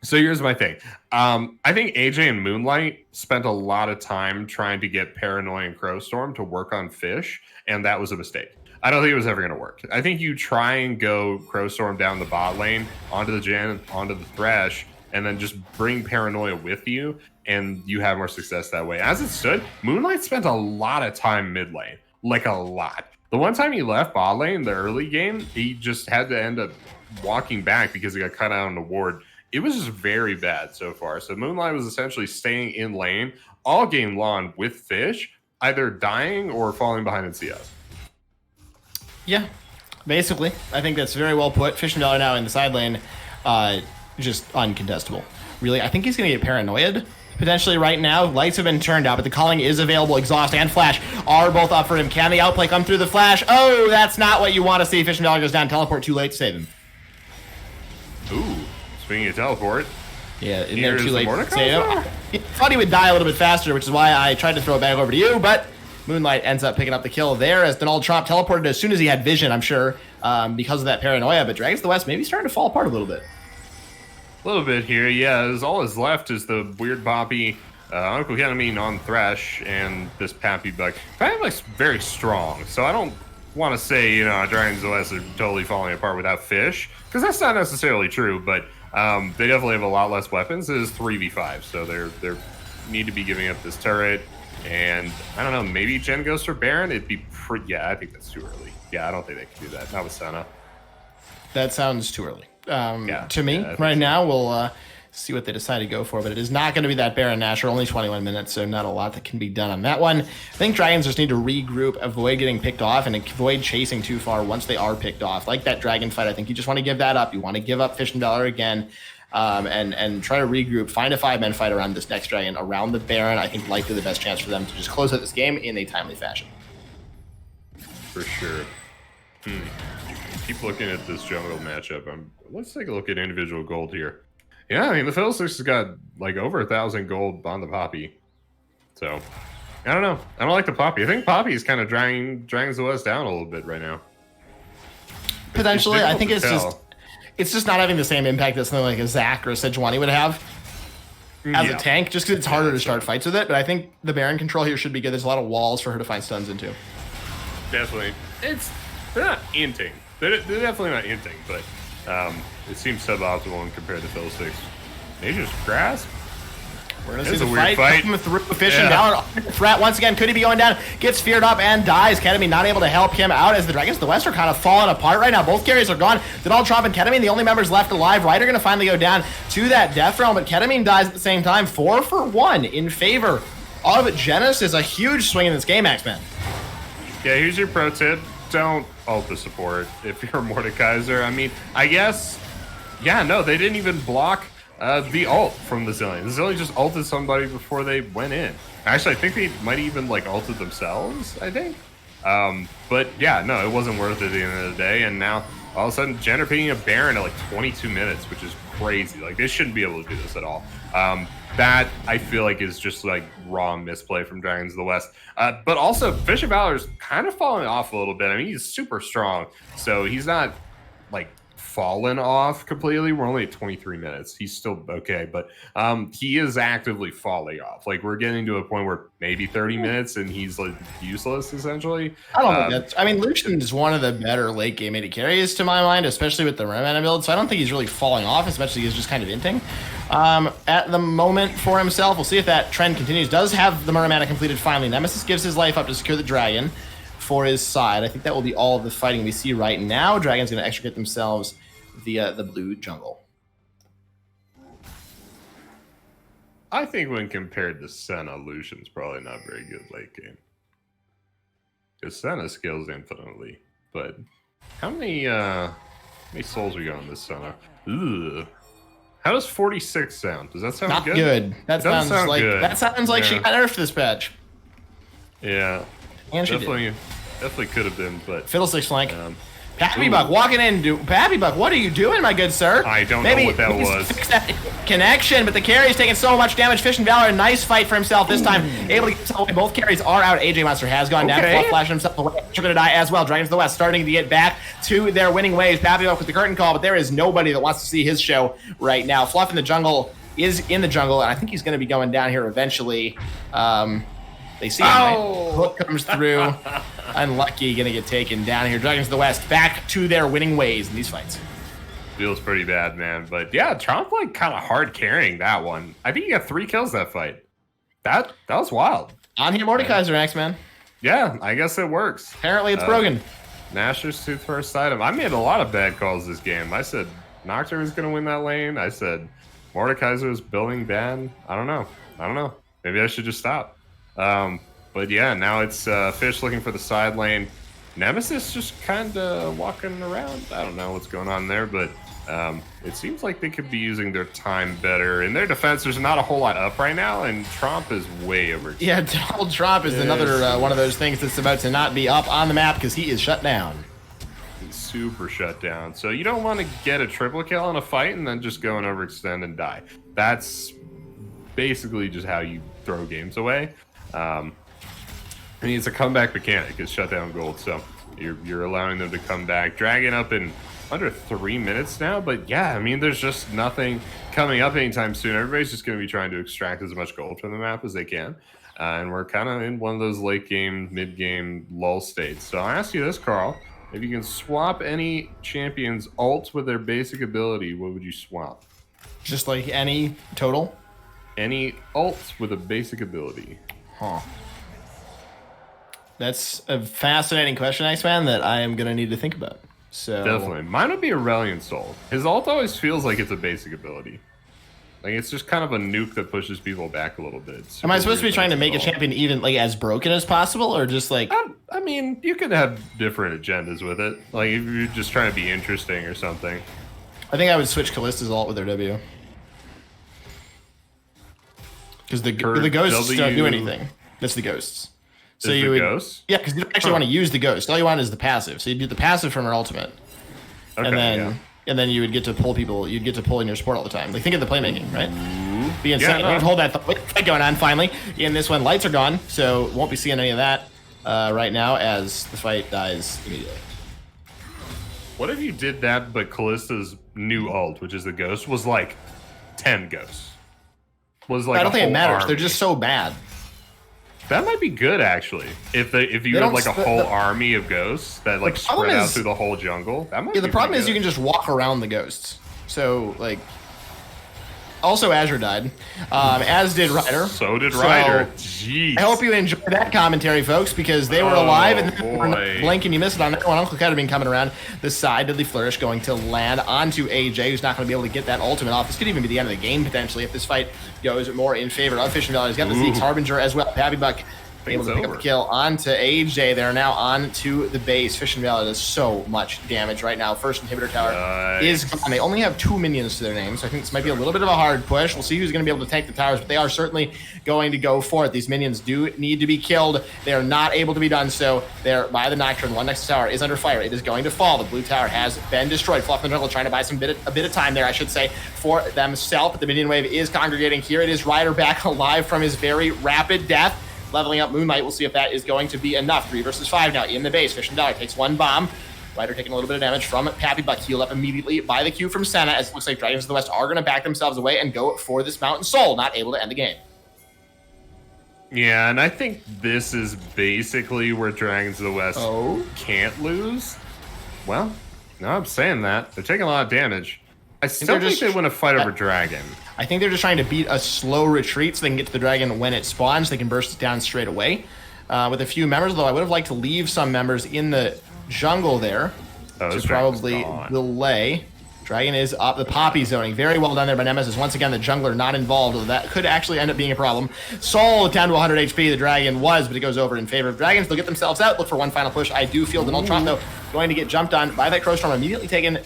So here's my thing. I think AJ and Moonlight spent a lot of time trying to get Paranoia and Crowstorm to work on Fish, and that was a mistake. I don't think it was ever going to work. I think you try and go Crowstorm down the bot lane, onto the Jhin, onto the Thresh, and then just bring Paranoia with you, and you have more success that way. As it stood, Moonlight spent a lot of time mid lane. Like a lot. The one time he left bot lane, the early game, he just had to end up walking back because he got cut out on the ward. It was just very bad so far. So Moonlight was essentially staying in lane all game long with Fish, either dying or falling behind in CS. Yeah, basically. I think that's very well put. Fish and Valor now in the side lane, just uncontestable. Really, I think he's going to get paranoid potentially right now. Lights have been turned out, but the calling is available. Exhaust and Flash are both up for him. Can the outplay come through the Flash? Oh, that's not what you want to see. Fish and Valor goes down. Teleport too late to save him. Ooh, swinging a teleport. Yeah, in there too late to Mordecai save him. I thought he would die a little bit faster, which is why I tried to throw it back over to you, but Moonlight ends up picking up the kill there as Donald Trump teleported as soon as he had vision, I'm sure, because of that paranoia. But Dragons of the West maybe starting to fall apart a little bit. A little bit here, yeah. All is left is the weird Poppy, Uncle Ketamine on Thresh, and this Pappy Bug. Pappy Bug's very strong, so I don't want to say, you know, Dragons of the West are totally falling apart without Fish, because that's not necessarily true, but they definitely have a lot less weapons. It is 3v5, so they need to be giving up this turret. And I don't know, maybe Jen goes for Baron. It'd be pretty. Yeah, I think that's too early. Yeah, I don't think they can do that. Not with Senna. That sounds too early. To me, right right now, we'll See what they decide to go for, but it is not going to be that Baron Nashor. Only 21 minutes, so not a lot that can be done on that one. I think Dragons just need to regroup, avoid getting picked off, and avoid chasing too far once they are picked off. Like that Dragon fight, I think you just want to give that up. You want to give up Fish and Valor again, and try to regroup, find a 5-man fight around this next Dragon, around the Baron. I think likely the best chance for them to just close out this game in a timely fashion. For sure. Keep looking at this jungle matchup. Let's take a look at individual gold here. Yeah, I mean, the Fiddlesticks has got like over 1,000 gold on the Poppy. So, I don't know. I don't like the Poppy. I think Poppy is kind of dragging the West down a little bit right now. Potentially, I think it's just not having the same impact that something like a Zac or a Sejuani would have as a tank, just because it's harder to start fights with it. But I think the Baron control here should be good. There's a lot of walls for her to find stuns into. Definitely. They're not inting. They're definitely not inting, but it seems suboptimal when compared to Fiddlesticks. Nature's Grasp? We're going to see the fight come through. Fish and Valor threat once again. Could he be going down? Gets feared up and dies. Ketamine not able to help him out as the Dragons of the West are kind of falling apart right now. Both carries are gone. Donald Trump and Ketamine, the only members left alive. Ryder going to finally go down to that Death Realm, but Ketamine dies at the same time. 4 for 1 in favor of Genesis. A huge swing in this game, X-Men. Yeah, here's your pro tip. Don't ult the support if you're Mordekaiser. I mean, I guess, yeah, no, they didn't even block the ult from the Zillion. The Zillion just ulted somebody before they went in. Actually, I think they might even like ulted themselves, I think. But yeah, no, it wasn't worth it at the end of the day. And now all of a sudden, Jen are picking a Baron at like 22 minutes, which is crazy. Like, they shouldn't be able to do this at all. That, I feel like, is just like raw misplay from Dragons of the West. But also, Fish of Valor's kind of falling off a little bit. I mean, he's super strong, so he's not like fallen off completely. We're only at 23 minutes. He's still okay, but he is actively falling off. Like, we're getting to a point where maybe 30 minutes and he's like useless essentially. I don't think that's, I mean, Lucian is one of the better late game AD carries to my mind, especially with the Remana build, so I don't think he's really falling off as much as he's just kind of inting at the moment for himself. We'll see if that trend continues. Does have the Muramana completed finally. Nemesis gives his life up to secure the dragon for his side. I think that will be all of the fighting we see right now. Dragon's going to extricate themselves via the blue jungle. I think when compared to Senna, Lucian's probably not very good late game. Because Senna scales infinitely. But how many souls we got on this Senna? Ugh. How does 46 sound? Does that sound not good? Good. That sounds like good. That sounds like she got nerfed this patch. Yeah. And she definitely could have been, but Fiddlesticks flank. Pappy Buck walking in. Pappy Buck, what are you doing, my good sir? I don't know what that was. Fix that connection, but the carry's taking so much damage. Fish and Valor, a nice fight for himself this time. Able to get himself away. Both carries are out. AJ Monster has gone down. Fluff flashing himself away. They're going to die as well. Dragons of the West starting to get back to their winning ways. Pappy Buck with the curtain call, but there is nobody that wants to see his show right now. Fluff in the jungle is in the jungle, and I think he's going to be going down here eventually. They see him, right? Hook comes through. Unlucky, gonna get taken down here. Dragons of the West back to their winning ways in these fights. Feels pretty bad, man. But yeah, Trump like kind of hard carrying that one. I think he got 3 kills that fight. That was wild. On here, Mordekaiser X, man. Yeah, I guess it works. Apparently it's broken. Nashor's Tooth first item. I made a lot of bad calls this game. I said Nocturne was gonna win that lane. I said Mordekaiser was building bad. I don't know. Maybe I should just stop. But yeah, now it's Fish looking for the side lane. Nemesis just kind of walking around. I don't know what's going on there, but it seems like they could be using their time better. In their defense, there's not a whole lot up right now, and Tromp is way over. Yeah, Donald Trump is another one of those things that's about to not be up on the map because he is shut down. He's super shut down. So you don't want to get a triple kill in a fight and then just go and overextend and die. That's basically just how you throw games away. I mean, it's a comeback mechanic. It's shutdown gold, so you're allowing them to come back. Dragon up in under 3 minutes now, but yeah, I mean, there's just nothing coming up anytime soon. Everybody's just going to be trying to extract as much gold from the map as they can, and we're kind of in one of those late game, mid game lull states. So I ask you this, Carl: if you can swap any champion's ult with their basic ability, what would you swap? Just like any total? Any ult with a basic ability. Huh. That's a fascinating question, X-Man, that I am going to need to think about. So definitely. Mine would be Aurelion Soul. His ult always feels like it's a basic ability. Like, it's just kind of a nuke that pushes people back a little bit. Am I supposed to be trying to make a champion even like as broken as possible, or just like? I mean, you could have different agendas with it. Like, if you're just trying to be interesting or something. I think I would switch Callista's ult with their W. Because the ghosts don't do anything. That's the ghosts. So you would, ghosts? Yeah, because you don't actually want to use the ghost. All you want is the passive. So you do the passive from her ultimate, Okay, and then you would get to pull people. You'd get to pull in your support all the time. Like think of the playmaking, right? Be insane. Yeah, no. Hold that thought going on. Finally, in this one, lights are gone, so won't be seeing any of that right now as the fight dies immediately. What if you did that, but Callista's new ult, which is the ghost, was like 10 ghosts? Was like I don't think it matters. Army. They're just so bad. That might be good, actually. If you had like a whole army of ghosts that like spread out through the whole jungle, that might. Yeah, the problem is you can just walk around the ghosts. So like, also Azure died, as did Ryder. So did Ryder. Jeez. I hope you enjoyed that commentary, folks, because they were alive and they were not blinking. You missed it on that one. Uncle Cat had been coming around the side. Deadly Flourish going to land onto AJ, who's not going to be able to get that ultimate off. This could even be the end of the game, potentially, if this fight goes more in favor of Fish and Valley. He's got the Zeke's Harbinger as well. Pappy Buck able to pick up the kill onto AJ. They're now on to the base. Fish and Valley does so much damage right now. First inhibitor tower is gone. They only have 2 minions to their name, so I think this might be a little bit of a hard push. We'll see who's going to be able to tank the towers, but they are certainly going to go for it. These minions do need to be killed. They are not able to be done so. They're by the Nocturne. One next tower is under fire. It is going to fall. The blue tower has been destroyed. Fluff in the jungle trying to buy a bit of time there, I should say, for themselves. But the minion wave is congregating here. It is Ryder back alive from his very rapid death. Leveling up Moonlight, we'll see if that is going to be enough. 3 versus 5 now in the base. Fish and Dollar takes 1 bomb. Ryder taking a little bit of damage from Pappy Buck. Healed up immediately by the Q from Senna, as it looks like Dragons of the West are going to back themselves away and go for this Mountain Soul. Not able to end the game. Yeah, and I think this is basically where Dragons of the West can't lose. Well, no, I'm saying that. They're taking a lot of damage. I still think they win a fight over Dragon. I think they're just trying to beat a slow retreat so they can get to the Dragon when it spawns. They can burst it down straight away. With a few members, though, I would have liked to leave some members in the jungle there to probably delay. Dragon is up. The Poppy zoning. Very well done there by Nemesis. Once again, the jungler not involved. That could actually end up being a problem. Soul down to 100 HP. The Dragon was, but it goes over in favor of Dragons. They'll get themselves out. Look for one final push. I do feel the Ultron, though, going to get jumped on by that Crowstorm. Immediately taken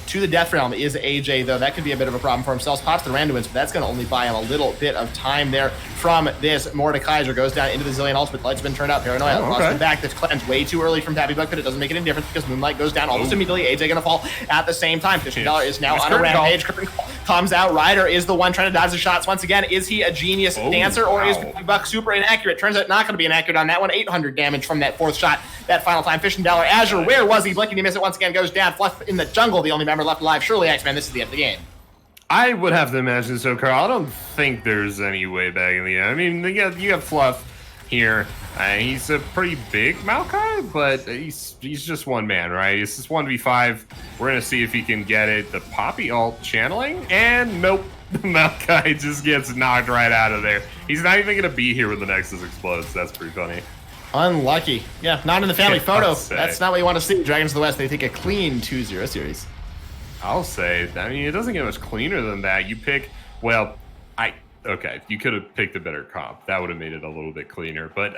to the Death Realm is AJ, though. That could be a bit of a problem for himself. Pops the Randuins, but that's going to only buy him a little bit of time there from this. Mordekaiser goes down into the Zillion ultimate. Light's been turned out. Paranoia lost him back. This cleanse way too early from Pappy Buck, but it doesn't make any difference because Moonlight goes down almost immediately. AJ going to fall at the same time. $50 is now on a rampage. Curtain call comes out. Ryder is the one trying to dodge the shots once again. Is he a genius dancer, or is Pappy Buck super inaccurate? Turns out not going to be inaccurate on that one. 800 damage from that 4th shot. That final time. Fish and Dollar. Azure, where was he? Blinking to miss it once again. Goes down. Fluff in the jungle, the only member left alive. Surely, X-Men, this is the end of the game. I would have to imagine so, Carl. I don't think there's any way back in the end. I mean, you have Fluff here. He's a pretty big Maokai, but he's just one man, right? It's just 1v5. We're going to see if he can get it. The Poppy ult channeling, and nope. The Maokai just gets knocked right out of there. He's not even going to be here when the Nexus explodes. That's pretty funny. Unlucky. Yeah, not in the family photo. That's not what you want to see. Dragons of the West, they take a clean 2-0 series. I'll say, I mean, it doesn't get much cleaner than that. You pick, well, okay, you could have picked a better comp. That would have made it a little bit cleaner. But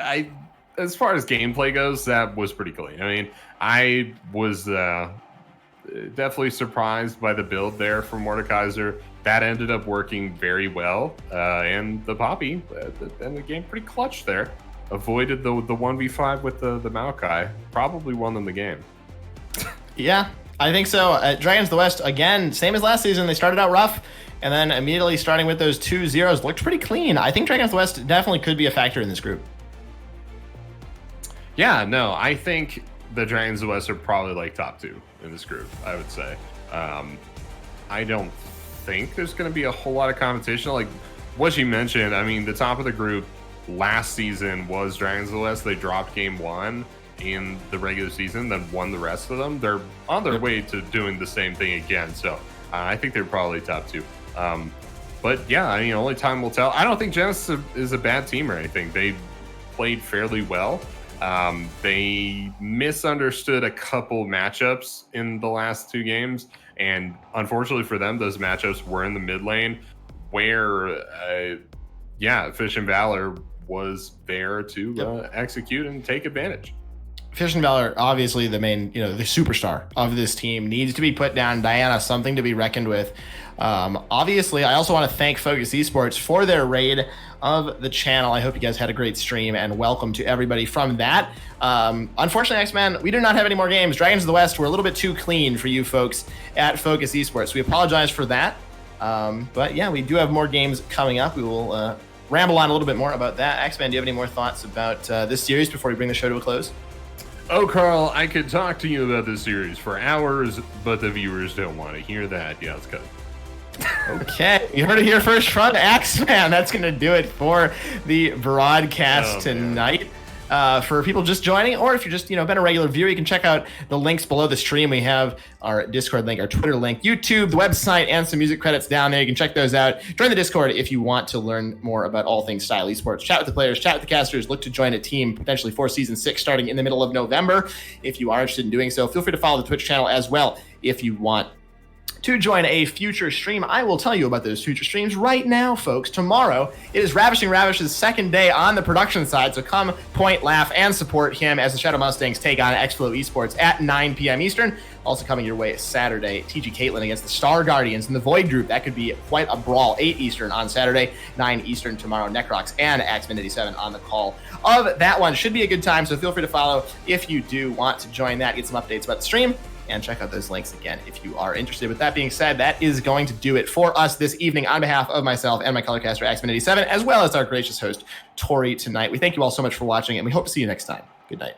as far as gameplay goes, that was pretty clean. I mean, I was definitely surprised by the build there from Mordekaiser. That ended up working very well. And the Poppy, and the game pretty clutch there. Avoided the 1v5 with the Maokai. Probably won them the game. Yeah, I think so. Dragons of the West, again, same as last season. They started out rough, and then immediately starting with those 2-0s, looked pretty clean. I think Dragons of the West definitely could be a factor in this group. Yeah, no, I think the Dragons of the West are probably like top 2 in this group, I would say. I don't think there's going to be a whole lot of competition. Like what you mentioned, I mean, the top of the group last season was Dragons of the West. They dropped game 1 in the regular season, then won the rest of them. They're on their way to doing the same thing again. So I think they're probably top 2. But yeah, I mean, only time will tell. I don't think Genesis is a bad team or anything. They played fairly well. They misunderstood a couple matchups in the last 2 games. And unfortunately for them, those matchups were in the mid lane. where, Fish and Valor was there to execute and take advantage. Fish and Valor, obviously the main, the superstar of this team, needs to be put down. Diana, something to be reckoned with. Obviously, I also want to thank Focus Esports for their raid of the channel. I hope you guys had a great stream, and welcome to everybody from that. Unfortunately, X-Man, we do not have any more games. Dragons of the West were a little bit too clean for you folks at Focus Esports. We apologize for that. But yeah, we do have more games coming up. We will ramble on a little bit more about that. X-Man, do you have any more thoughts about this series before we bring the show to a close? Oh, Carl, I could talk to you about this series for hours, but the viewers don't want to hear that. Yeah, let's go. Okay, you heard it here first from X-Man. That's going to do it for the broadcast tonight. For people just joining, or if you're just, been a regular viewer, you can check out the links below the stream. We have our Discord link, our Twitter link, YouTube, the website, and some music credits down there. You can check those out. Join the Discord if you want to learn more about all things style esports. Chat with the players, chat with the casters, look to join a team potentially for Season 6 starting in the middle of November. If you are interested in doing so, feel free to follow the Twitch channel as well if you want to join a future stream. I will tell you about those future streams right now, folks. Tomorrow, it is Ravishing Ravish's second day on the production side, so come, point, laugh, and support him as the Shadow Mustangs take on X-Flow Esports at 9 p.m. Eastern. Also coming your way Saturday, TG Caitlin against the Star Guardians in the Void Group. That could be quite a brawl. 8 Eastern on Saturday, 9 Eastern tomorrow. Necrox and Axman87 on the call of that one. Should be a good time, so feel free to follow if you do want to join that, get some updates about the stream, and check out those links again if you are interested. With that being said, that is going to do it for us this evening on behalf of myself and my colorcaster, Axman87, as well as our gracious host, Tori, tonight. We thank you all so much for watching, and we hope to see you next time. Good night.